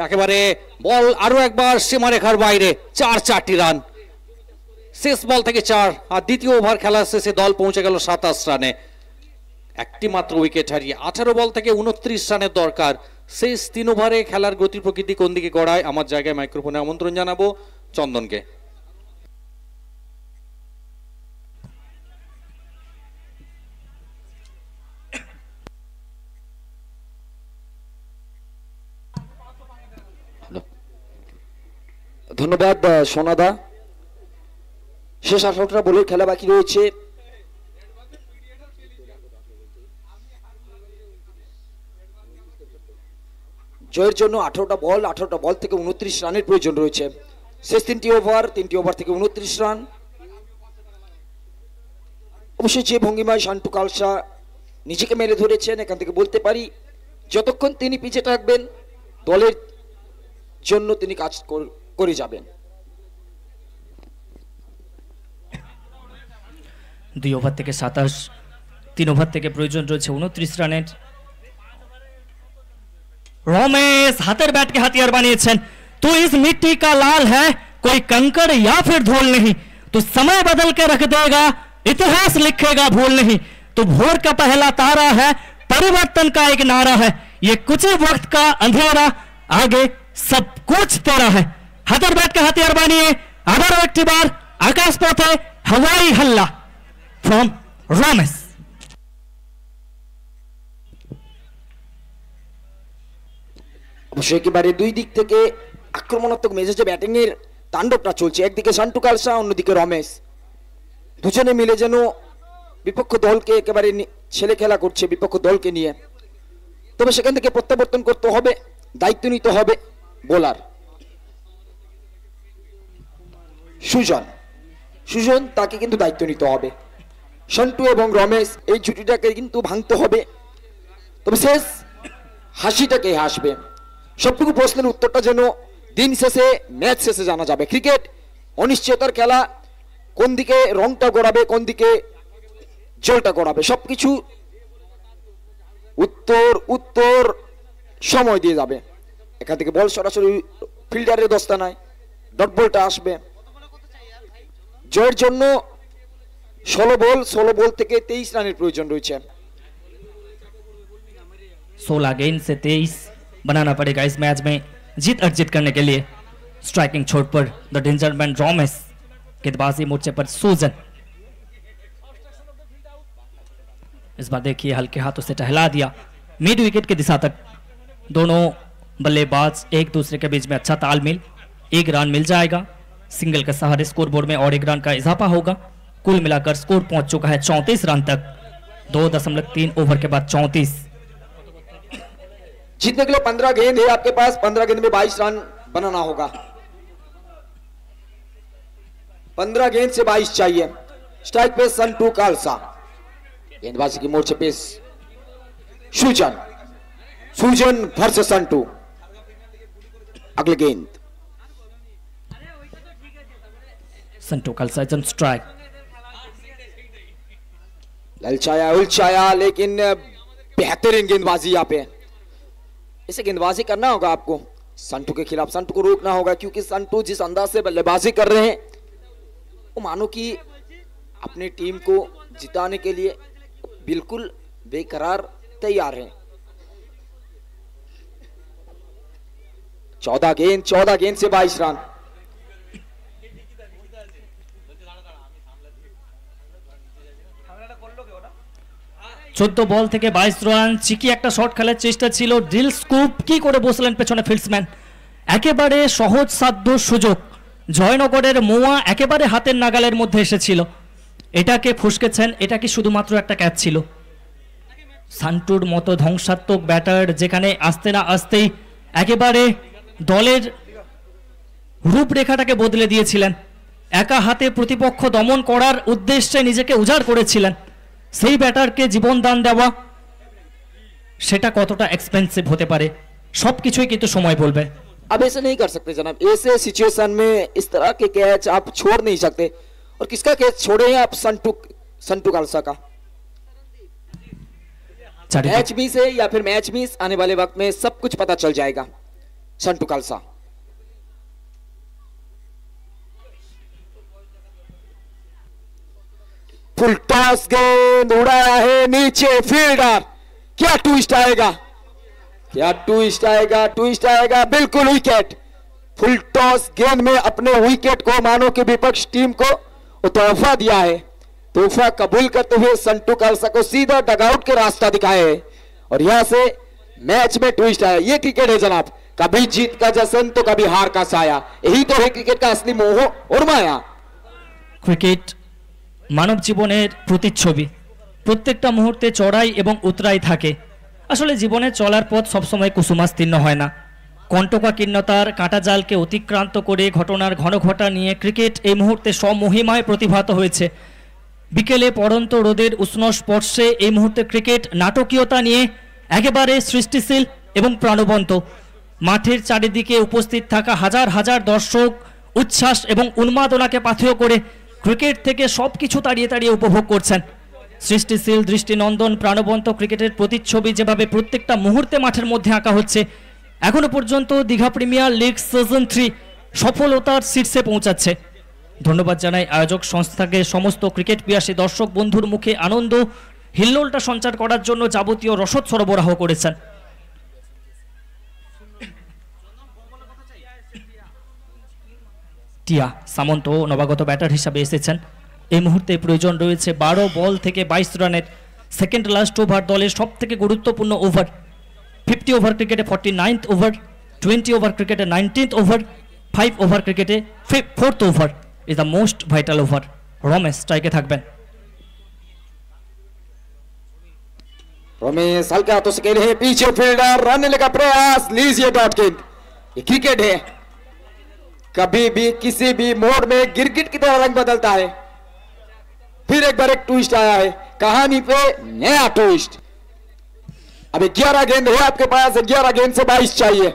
একেবারে বল আরো একবার সীমারেখার বাইরে, 4 রান। শেষ বল থেকে 4, আর দ্বিতীয় ওভার খেলার শেষে দল পৌঁছে গেল 27 রানে, একটি মাত্র উইকেট হারিয়ে। 18 বল থেকে 29 রানের দরকার। শেষ 3 ওভারে খেলার গতি প্রকৃতি কোন দিকে গড়ায়, আমার জায়গায় মাইক্রোফোনে আমন্ত্রণ জানাবো চন্দনকে। ধন্যবাদ সোনাদা। শেষ 18টা বলের খেলা বাকি রয়েছে। জয়ের জন্য 18টা বল থেকে 29 রানের প্রয়োজন রয়েছে। শেষ 3টি ওভার থেকে 29 রান। অবশ্যই যে ভঙ্গিমায় সন্তু কালসা নিজেকে মেলে ধরেছেন, এখান থেকে বলতে পারি যতক্ষণ তিনি পিছে থাকবেন দলের জন্য তিনি কাজ করে যাবেন। 2 ওভার থেকে 27, 3 ওভার থেকে প্রয়োজন রয়েছে 29 রানের। রমেশ হাতের ব্যাটকে হাতিয়ার বানিয়েছেন। तू इस मिट्टी का लाल है, कोई कंकड़ या फिर धूल नहीं, तो समय बदल के रख देगा, इतिहास लिखेगा भूल नहीं, तो भोर का पहला तारा है, परिवर्तन का एक नारा है, ये कुछ ही वक्त का अंधेरा, आगे सब कुछ तेरा है। হাতের ব্যাটকে হাতিয়ার বানিয়ে আবারও একটিবার আকাশ পথে হাওয়াই হাল্লা ফ্রম রমেশ। অবশ্যই একেবারে দুই দিক থেকে আক্রমণাত্মক মেজাজে ব্যাটিং এর তাণ্ডবটা চলছে। একদিকে সন্তু কালসা, অন্যদিকে রমেশ, দুজনে মিলে যেন বিপক্ষ দলকে একেবারে ছেলে খেলা করছে বিপক্ষ দলকে নিয়ে। তবে সেখান থেকে প্রত্যাবর্তন করতে হবে, দায়িত্ব নিতে হবে বোলার সুজন, তাকে কিন্তু দায়িত্ব নিতে হবে। সন্তু এবং রমেশ এই জুটিটাকে কিন্তু ভাঙতে হবে। তবে শেষ হাসিটাকে হাসবে। সবটুকু প্রশ্নের উত্তরটা যেন দিন শেষে, ম্যাচ শেষে জানা যাবে। ক্রিকেট অনিশ্চয়তার খেলা, কোন দিকে রংটা গড়াবে, কোন দিকে জলটা গড়াবে, সবকিছু উত্তর সময় দিয়ে যাবে। এখান থেকে বল সরাসরি ফিল্ডারের দস্তানায়, ডট বলটা আসবে। জয়ের জন্য ষোলো বল থেকে 23 রানের প্রয়োজন রয়েছে। 16 गेंद से 23 बनाना पड़ेगा इस मैच में जीत अर्जित करने के लिए। स्ट्राइकिंग छोर पर द डेंजर मैन रॉमेस, गेंदबाजी मोर्चे पर सूजन। इस बार देखिए हल्के हाथों से टहला दिया मिड विकेट की दिशा तक। दोनों बल्लेबाज एक दूसरे के बीच में अच्छा तालमेल, एक रन मिल जाएगा। सिंगल के सहारे स्कोर बोर्ड में और एक रन का इजाफा होगा। कुल मिलाकर स्कोर पहुंच चुका है 34 रन तक। 2.3 ओवर के बाद 34। जीतने के लिए 15 गेंद है आपके पास, 15 गेंद में 22 रन बनाना होगा। 15 गेंद से 22 चाहिए। स्ट्राइक पे संटू खालसा, गेंदबाजी की मोर्चे पे सुजन वर्सेस संटू। अगले गेंद Santu Khalsa is on strike. ललचाया उलचाया लेकिन बेहतरीन गेंदबाजी यहाँ पे। इसे गेंदबाजी करना होगा आपको संटू के खिलाफ, संटू को रोकना होगा क्योंकि संटू जिस अंदाज से बल्लेबाजी कर रहे हैं वो मानो कि अपनी टीम को जिताने के लिए बिल्कुल बेकरार तैयार हैं। 14 गेंद से 22 रन। 14 বল থেকে 22 রান। চিকি একটা শট খেলার চেষ্টা ছিল, ড্রিল স্কুপ কি করে বসলেন পেছনে ফিল্ডসম্যান। একেবারে সহজ সাধ্য সুযোগ, জয়নগরের মোয়া একেবারে হাতের নাগালের মধ্যে এসেছিল, এটাকে ফুসকেছেন। এটা কি শুধুমাত্র একটা ক্যাচ ছিল? সান্টুর মতো ধ্বংসাত্মক ব্যাটার যেখানে আসতে না আসতেই একেবারে দলের রূপরেখাটাকে বদলে দিয়েছিলেন, একা হাতে প্রতিপক্ষ দমন করার উদ্দেশ্যে নিজেকে উজাড় করেছিলেন, সেই ব্যাটারকে জীবন দান দেওয়া সেটা কতটা এক্সপেন্সিভ হতে পারে সবকিছুই কিন্তু সময় বলবে। अब ऐसे नहीं कर सकते जनाब, ऐसे सिचुएशन में इस तरह के कैच आप छोड़ नहीं सकते। और किसका कैच छोड़े हैं आप? संटू खालसा का। मैच मिस है या फिर मैच मिस, आने वाले वक्त में सब कुछ पता चल जाएगा। संटू खालसा फुल टॉस गेंद उड़ाया है नीचे, फील्डर क्या ट्विस्ट आएगा, क्या ट्विस्ट आएगा, ट्विस्ट आएगा, बिल्कुल विकेट। फुल टॉस गेंद में अपने विकेट को मानो कि विपक्ष टीम को तोहफा दिया है। तोहफा कबूल करते हुए संटू खालसा को सीधा डगआउट के रास्ता दिखाए है और यहां से मैच में ट्विस्ट आया। ये क्रिकेट है जनाब, कभी जीत का जश्न तो कभी हार का साया, यही तो है क्रिकेट का असली मोह और माया। ক্রিকেট মানব জীবনের প্রতিচ্ছবি, প্রত্যেকটা মুহূর্তে চড়াই এবং উতরাই থাকে। আসলে জীবনে চলার পথ সবসময় কুসুমাস্তীর্ণ হয় না। কণ্টকাকীর্ণতার কাঁটা জালকে অতিক্রান্ত করে ঘটনার ঘন ঘটা নিয়ে ক্রিকেট এই মুহূর্তে স্বমহিমায় প্রতিভাত হয়েছে। বিকেলে পড়ন্ত রোদের উষ্ণ স্পর্শে এই মুহূর্তে ক্রিকেট নাটকীয়তা নিয়ে একেবারে সৃষ্টিশীল এবং প্রাণবন্ত। মাঠের চারিদিকে উপস্থিত থাকা হাজার হাজার দর্শক উচ্ছ্বাস এবং উন্মাদনাকে পাথেয় করে ক্রিকেট থেকে সব কিছু তাড়িয়ে তাড়িয়ে উপভোগ করছেন। সৃষ্টিশীল দৃষ্টিনন্দন প্রাণবন্ত ক্রিকেটের প্রতিচ্ছবি যেভাবে প্রত্যেকটা মুহূর্তে মাঠের মধ্যে আঁকা হচ্ছে। এখনো পর্যন্ত দীঘা প্রিমিয়ার লিগ সিজন 3 সফলতার শীর্ষে পৌঁছাচ্ছে। ধন্যবাদ জানাই আয়োজক সংস্থাকে, সমস্ত ক্রিকেট পিয়াসী দর্শক বন্ধুর মুখে আনন্দ হিল্লোলটা সঞ্চার করার জন্য যাবতীয় রসদ সরবরাহ করেছেন। টিয়া সামন্ত নবাগত ব্যাটার হিসাবে এসেছেন। এই মুহূর্তে প্রয়োজন রয়েছে 12 বল থেকে 22 রানের। সেকেন্ড লাস্ট ওভার দলের সব থেকে গুরুত্বপূর্ণ ওভার। 50 ওভার ক্রিকেটে 49th ওভার, 20 ওভার ক্রিকেটে 19th ওভার, 5 ওভার ক্রিকেটে 4th over is the most vital over. Ramesh স্ট্রাইকে থাকবেন। रमेश हल्के हाथों से खेले हैं, पीछे फील्डर रन का प्रयास, लीजिए डॉट गेंद। ये क्रिकेट है, कभी भी किसी भी मोड़ में गिरगिट की तरह रंग बदलता है। फिर एक बार एक ट्विस्ट आया है, कहानी पे नया ट्विस्ट। अब 11 गेंद है आपके पास, 11 गेंद से 22 चाहिए।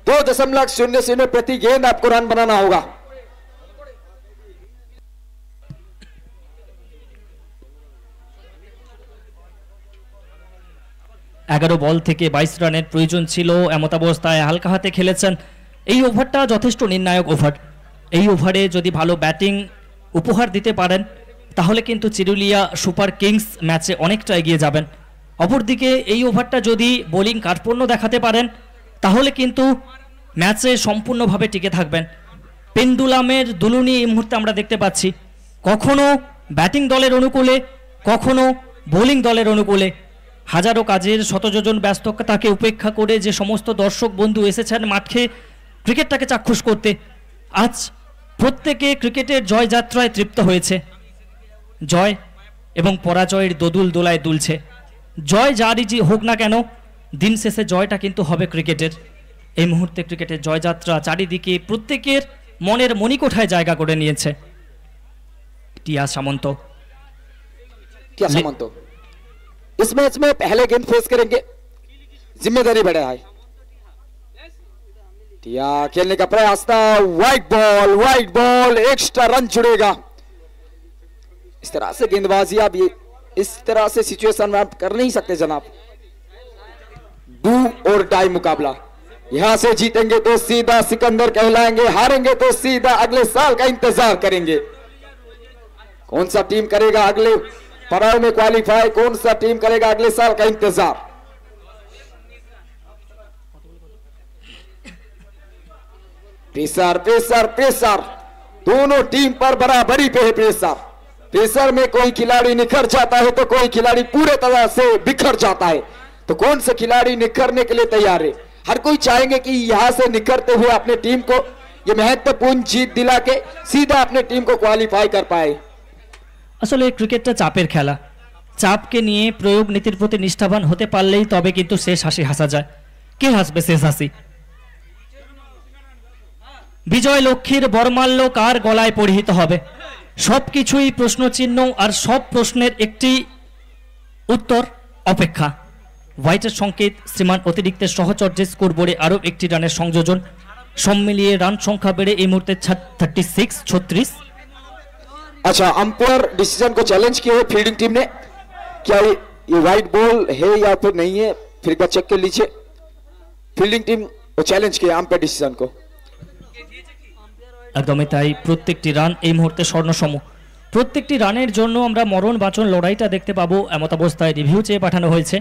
2.00 प्रति गेंद आपको रन बनाना होगा। एगारो बल থেকে 22 রানের প্রয়োজন ছিল। এমতাবস্থায় হালকা হাতে খেলেছেন। এই ওভারটা যথেষ্ট নির্ণায়ক ওভার। এই ওভারে যদি ভালো ব্যাটিং উপহার দিতে পারেন তাহলে কিন্তু চিরুলিয়া সুপার কিংস ম্যাচে অনেকটা এগিয়ে যাবেন। অপরদিকে এই ওভারটা যদি বোলিং কার্পণ্য দেখাতে পারেন তাহলে কিন্তু ম্যাচে সম্পূর্ণভাবে টিকে থাকবেন। পেন্ডুলামের দুলুনি এই মুহূর্তে আমরা দেখতে পাচ্ছি, কখনো ব্যাটিং দলের অনুকূলে কখনো বোলিং দলের অনুকূলে। হাজারো কাজের শতযোজন ব্যস্ততাকে উপেক্ষা করে যে সমস্ত দর্শক বন্ধু এসেছেন মাঠে ক্রিকেটটাকে চাক্ষুষ করতে, আজ প্রত্যেকে ক্রিকেটের জয়যাত্রায় তৃপ্ত হয়েছে। জয় এবং পরাজয়ের দোদুল দোলায় দুলছে। জয় যারই হোক না কেন, দিন শেষে জয়টা কিন্তু হবে ক্রিকেটের। এই মুহূর্তে ক্রিকেটের জয়যাত্রা চারিদিকে প্রত্যেকের মনের মণিকোঠায় জায়গা করে নিয়েছে। টিয়া সামন্ত, টিয়া সামন্ত इस मैच में पहले गेंद फेस करेंगे, जिम्मेदारी बड़ा है। टिया खेलने का प्रयास था, वाइड बॉल एक्स्ट्रा रन जुड़ेगा। इस तरह से गेंदबाजी आप ये इस तरह से सिचुएशन में आप कर नहीं सकते जनाब। डू और डाई मुकाबला, यहां से जीतेंगे तो सीधा सिकंदर कहलाएंगे, हारेंगे तो सीधा अगले साल का इंतजार करेंगे। कौन सा टीम करेगा अगले पड़ाव में क्वालिफाई, कौन सा टीम करेगा अगले साल का इंतजार। प्रेशर दोनों टीम पर बराबरी पे है। प्रेशर में कोई खिलाड़ी निखर जाता है तो कोई खिलाड़ी पूरे तरह से बिखर जाता है। तो कौन से खिलाड़ी निखरने के लिए तैयार है? हर कोई चाहेंगे कि यहां से निखरते हुए अपने टीम को ये महत्वपूर्ण जीत दिला के सीधा अपने टीम को क्वालिफाई कर पाए। আসলে ক্রিকেটটা চাপের খেলা। চাপকে নিয়ে প্রয়োগ নীতির প্রতি নিষ্ঠাবান হতে পারলেই তবে কিন্তু শেষ হাসি হাসা যায়। কে হাসবে শেষ হাসি? বিজয় লক্ষ্মীর বরমাল্য কার গলায় পরিহিত হবে? সবকিছুই প্রশ্নচিহ্ন, আর সব প্রশ্নের একটি উত্তর অপেক্ষা। হোয়াইটের সংকেত শ্রীমান অতিরিক্তের সহচর্যে স্কোরবোর্ডে আরও একটি রানের সংযোজন। সব মিলিয়ে রান সংখ্যা বেড়ে এই মুহূর্তে 36। अच्छा, अंपायर डिसीजन को चैलेंज किया है फील्डिंग टीम ने, क्या ये वाइड बॉल है या फिर नहीं है, फिर एक बार चेक कर लीजिए। फील्डिंग टीम को चैलेंज किया अंपायर डिसीजन को। একদমই তাই, প্রত্যেকটি রান এই মুহূর্তে স্বর্ণসম। প্রত্যেকটি রানের জন্য আমরা মরণ বাঁচন লড়াইটা দেখতে পাবো। এমত অবস্থায় রিভিউ চেয়ে পাঠানো হয়েছে,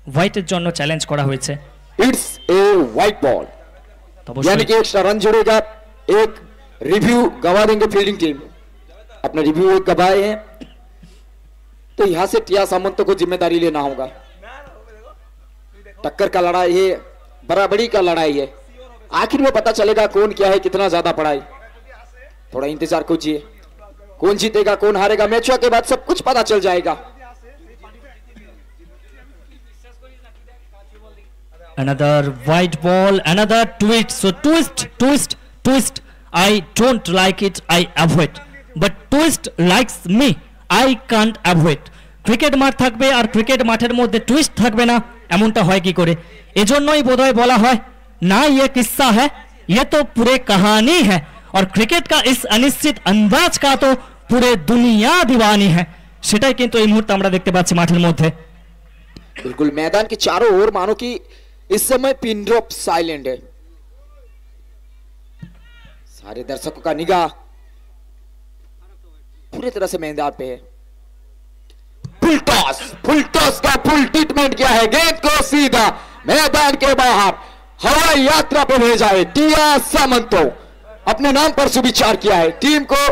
হোয়াইটের জন্য চ্যালেঞ্জ করা হয়েছে। इट्स ए वाइड बॉल, यानी कि एक्स्ट्रा रन जुड़ेगा। एक रिव्यू गवा देंगे फील्डिंग टीम, अपना रिव्यू एक गवाए हैं तो यहां से टिया सामंत को जिम्मेदारी लेना होगा। टक्कर का लड़ाई है, बराबरी का लड़ाई है, आखिर में पता चलेगा कौन क्या है, कितना ज्यादा पढ़ाई। थोड़ा इंतजार कीजिए, कौन जीतेगा कौन हारेगा, मैचों के बाद सब कुछ पता चल जाएगा। Another white ball, another twist. So twist. I don't like it, I avoid. But twist likes me, I can't avoid. Cricket মাঠ থাকবে আর ক্রিকেট মাঠের মধ্যে টুইস্ট থাকবে না, এমনটা হয় কি করে? এজন্যই বোধহয় বলা হয় না ये किस्सा है, ये तो पूरे कहानी है। और क्रिकेट का इस अनिश्चित अंदाज का तो पूरे दुनिया दीवानी है। সেটাই কিন্তু এই মুহূর্তে আমরা দেখতে পাচ্ছি মাঠের মধ্যে। बिल्कुल मैदान के चारों ओर मानो कि इस समय पिन ड्रॉप साइलेंट है। सारे दर्शकों का निगाह पूरी तरह से मैदान पे है। फुल टॉस का फुल ट्रीटमेंट किया है, गेंद को सीधा मैदान के बाहर हवाई यात्रा पे भेजा है। टिया सामंतो अपने नाम पर सुविचार किया है, टीम को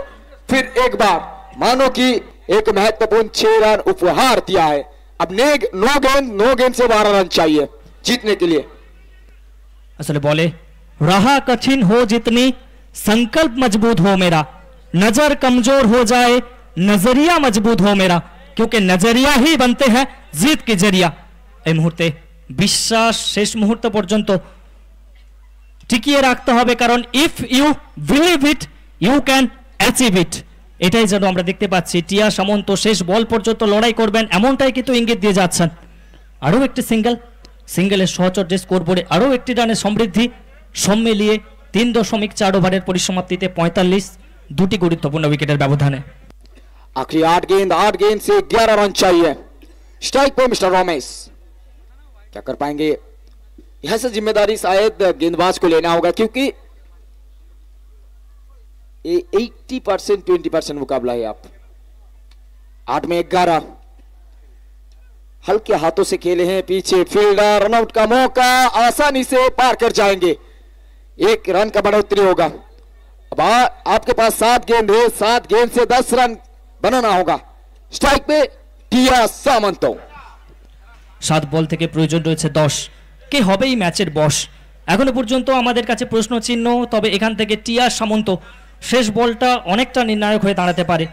फिर एक बार मानो कि एक महत्वपूर्ण 6 रन उपहार दिया है। अब नो गेंद से 12 रन चाहिए जीतने के लिए। असले बोले रहा कठिन हो जितनी, संकल्प मजबूत हो मेरा, नजर कमजोर हो जाए नजरिया मजबूत हो मेरा, क्योंकि नजरिया ही बनते हैं जीत के जरिया। এই মুহূর্তে বিশ্বাস শেষ মুহূর্ত পর্যন্ত টিকিয়ে রাখতে হবে, কারণ if you believe it you can achieve it. এটাই যেন আমরা দেখতে পাচ্ছি। টিয়া সামন্ত শেষ বল পর্যন্ত লড়াই করবেন এমনটাই কিন্তু ইঙ্গিত দিয়ে যাচ্ছেন। আরও একটি সিঙ্গেলের সহচর্যে স্কোরবোর্ডে আরও একটি রানের সমৃদ্ধি। সব মিলিয়ে 3.4 ওভারের পরিসমাপ্তিতে 45, দুটি গুরুত্বপূর্ণ উইকেটের ব্যবধানে। आखिरी 8 गेंद से 11 रन चाहिए। स्ट्राइक पर मिस्टर रमेश क्या कर पाएंगे? यहां से जिम्मेदारी शायद गेंदबाज को लेना होगा, क्योंकि 80% 20% मुकाबला है। आप 8 में 11 हल्के हाथों से खेले हैं पीछे फील्डर रनआउट का मौका आसानी से पार कर जाएंगे 1 रन का बढ़ोतरी होगा अब आपके पास 7 गेंद है 7 गेंद से 10 रन बनाना होगा स्ट्राइक पे টিয়া সামন্ত 7 বল থেকে প্রয়োজন রয়েছে 10 কে হবে এই ম্যাচের বস এখনো পর্যন্ত আমাদের কাছে প্রশ্ন চিহ্ন তবে এখান থেকে টিয়া সামন্ত শেষ বলটা অনেকটা নির্ণায়ক হয়ে দাঁড়াতে পারে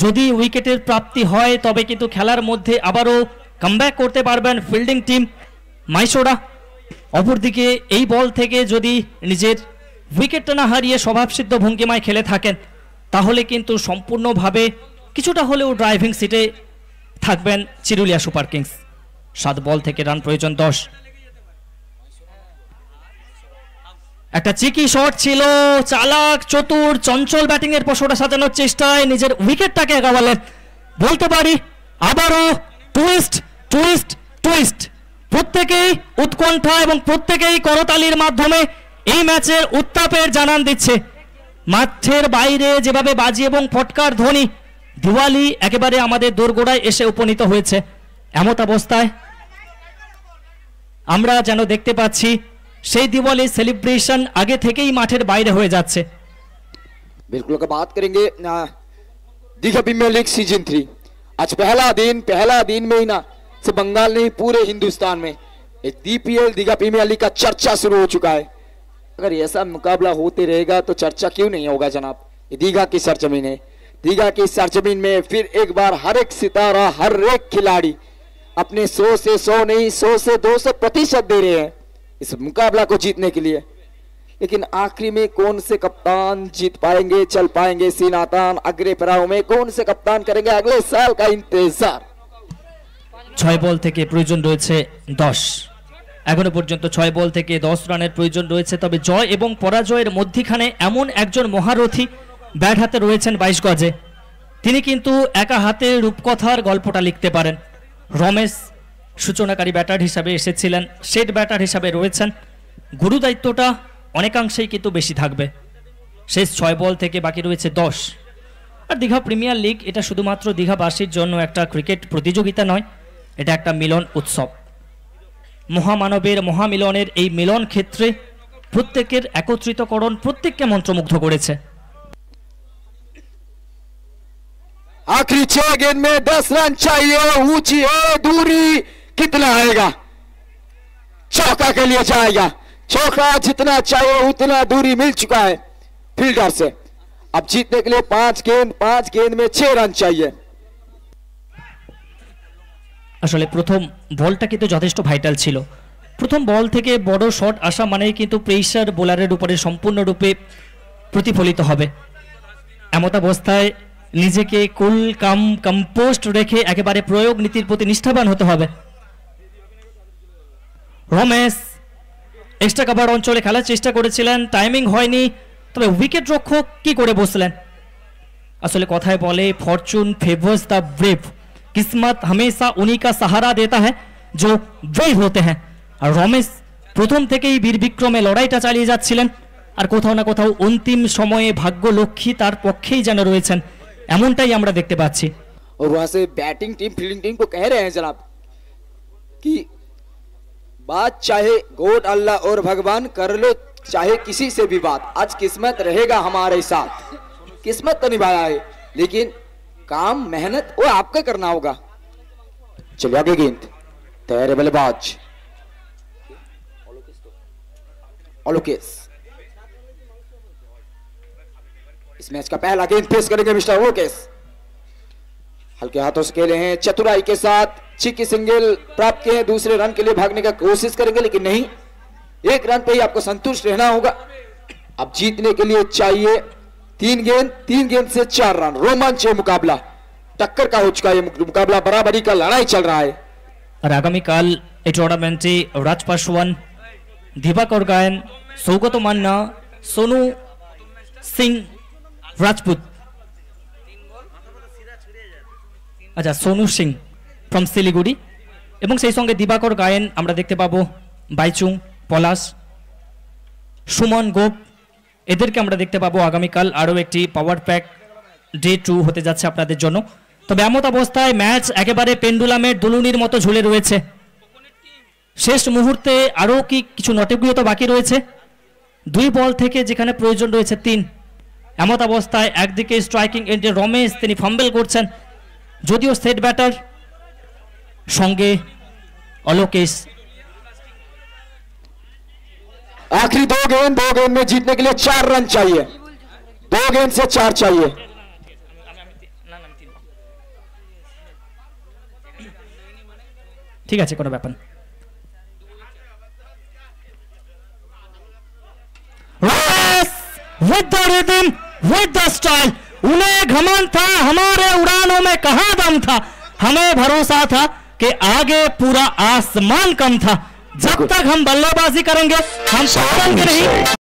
যদি উইকেটের প্রাপ্তি হয় তবে কিন্তু খেলার মধ্যে আবারও কামব্যাক করতে পারবেন ফিল্ডিং টিম মাইসোরা অপরদিকে এই বল থেকে যদি নিজের উইকেটটা না হারিয়ে স্বভাবসিদ্ধ ভঙ্গিমায় খেলে থাকেন তাহলে কিন্তু সম্পূর্ণভাবে কিছুটা হলেও ড্রাইভিং সিটে থাকবেন চিরুলিয়া সুপার কিংস 7 বল থেকে রান প্রয়োজন 10 একটা চিকি শট ছিল চালাক চতুর চঞ্চল ব্যাটিং এর পশোটা সাজানোর চেষ্টায় নিজের উইকেটটাকে গাওয়ালেন বলতে পারি আবারও টুইস্ট টুইস্ট টুইস্ট প্রত্যেকেই উৎকণ্ঠা এবং প্রত্যেকেই করতালির মাধ্যমে এই ম্যাচের উত্তাপের জানান দিচ্ছে মাঠের বাইরে যেভাবে বাজি এবং ফটকার ধ্বনি দিওয়ালি একেবারে আমাদের দোরগোড়ায় এসে উপনীত হয়েছে এমত অবস্থায় আমরা যেন দেখতে পাচ্ছি সেই দিওয়ালি সেলিব্রেশন আগে থেকেই মাঠের বাইরে হয়ে যাচ্ছে बिल्कुल का बात करेंगे दीघा प्रीमियर लीग सीजन 3 आज पहला दिन में ही ना सिर्फ बंगाल नहीं पूरे हिंदुस्तान में DPL दीघा प्रीमियर लीग का चर्चा शुरू हो चुका है अगर ऐसा मुकाबला होते रहेगा तो चर्चा क्यों नहीं होगा जनाब ये दीघा की सरजमीन है दीघा की सरजमीन में फिर एक बार हर एक सितारा हर एक खिलाड़ी अपने 100 से 100 नहीं 100 से 200% दे रहे हैं इस मुकाबला को जीतने के लिए लेकिन आखिरी में कौन से कप्तान जीत पाएंगे चल पाएंगे सीनातान अग्रे पड़ाव में कौन से कप्तान करेंगे अगले साल का इंतजार 6 বল থেকে প্রয়োজন রয়েছে 10 এখনো পর্যন্ত 6 বল থেকে 10 রানের প্রয়োজন রয়েছে তবে জয় এবং পরাজয়ের মধ্যখানে এমন একজন মহারথী ব্যাট হাতে রয়েছেন 22 গজে তিনি কিন্তু একা হাতে রূপকথার গল্পটা লিখতে পারেন রমেশ সূচনাকারী ব্যাটার হিসাবে এসেছিলেন সেট ব্যাটার হিসাবে রয়েছেন গুরু দায়িত্বটা অনেকাংশেই কিন্তু বেশি থাকবে শেষ 6 বল থেকে বাকি রয়েছে 10 আর দীঘা প্রিমিয়ার লিগ এটা শুধুমাত্র দীঘাবাসীর জন্য একটা ক্রিকেট প্রতিযোগিতা নয় এটা একটা মিলন উৎসব মহামানবের মহামিলনের এই মিলন ক্ষেত্রে প্রত্যেকের একত্রিতকরণ প্রত্যেককে মন্ত্রমুগ্ধ করেছে आखिरी 6 गेंद में 10 रन चाहिए ऊंची है दूरी कितना आएगा चौका के लिए जाएगा चौका जितना चाहिए उतना दूरी मिल चुका है फील्डर से अब जीतने के लिए 5 गेंद में 6 रन चाहिए আসলে প্রথম বলটা কিন্তু যথেষ্ট ভাইটাল ছিল প্রথম বল থেকে বড় শট আসা মানেই কিন্তু প্রেসার বোলারের উপরে সম্পূর্ণরূপে প্রতিফলিত হবে এমত অবস্থায় নিজেকে কুল কম্পোস্ট রেখে একেবারে প্রয়োগ নীতির প্রতি নিষ্ঠাবান হতে হবে রমেশ এক্সট্রা কভার অঞ্চলে খেলার চেষ্টা করেছিলেন টাইমিং হয়নি তবে উইকেট রক্ষক কি করে বসলেন আসলে কথায় বলে ফরচুন ফেভার্স দ্য ব্রেভ किस्मत हमेशा उन्हीं का सहारा देता है जो ब्रेव होते हैं और रमेश प्रथम থেকেই বীর বিক্রমে লড়াইটা চালিয়ে যাচ্ছিলেন আর কোথাও না কোথাও অন্তিম সময়ে ভাগ্য লক্ষ্মী তার পক্ষেই যেন রয়েছেন এমনটাই আমরা দেখতে পাচ্ছি और वहां से बैटिंग टीम फील्डिंग टीम को कह रहे हैं जनाब कि बात चाहे गॉड अल्लाह और भगवान कर लो चाहे किसी से भी बात आज किस्मत रहेगा हमारे साथ किस्मत तो निभाया है लेकिन काम मेहनत वो आपका करना होगा चलिए आगे गेंद तैयार बल्लेबाज ओलोकेस इस मैच का पहला गेंद पेश करेंगे मिस्टर ओलोकेस हल्के हाथों से खेले हैं चतुराई के साथ चिकी सिंगल प्राप्त किए हैं दूसरे रन के लिए भागने का कोशिश करेंगे लेकिन नहीं 1 रन पे ही आपको संतुष्ट रहना होगा अब जीतने के लिए चाहिए 3 गेंद से 4 रन रोमांचक मुकाबला टक्कर का हो चुका है मुकाबला बराबरी का लड़ाई चल रहा है और आगामी काल এই টুর্নামেন্টে রাজ পাসওয়ান দিবাকর গায়েন সৌগত মান্না সোনু সিং রাজপুত আচ্ছা সোনু সিং ফ্রম শিলিগুড়ি এবং সেই সঙ্গে দিবাকর গায়েন আমরা দেখতে পাবো বাইচুং পলাশ সুমন গোপ এদেরকে আমরা দেখতে পাবো আগামীকাল আরও একটি পাওয়ার প্যাক ডে 2 হতে যাচ্ছে আপনাদের জন্য তবে এমত অবস্থায় ম্যাচ একেবারে পেন্ডুলামের দুলুনির মতো ঝুলে রয়েছে। শেষ মুহূর্তে আরও কি কিছু নটকীয়তা বাকি রয়েছে? 2 বল থেকে যেখানে প্রয়োজন রয়েছে 3। এমত অবস্থায় একদিকে স্ট্রাইকিং এন্ডে রমেশ, তিনি ফাম্বেল করছেন, যদিও সেট ব্যাটার সঙ্গে অলোকেশ। आखिरी 2 गेंद में जीतने के लिए 4 रन चाहिए, 2 गेंद से 4 चाहिए। ঠিক আছে, কোনো ব্যাপার। With the rhythm, with the style, उन्हें घमंड था हमारे उड़ानों में कहां दम था, हमें भरोसा था कि आगे पूरा आसमान कम था। जब तक हम बल्लेबाजी करेंगे हम पकड़ेंगे नहीं।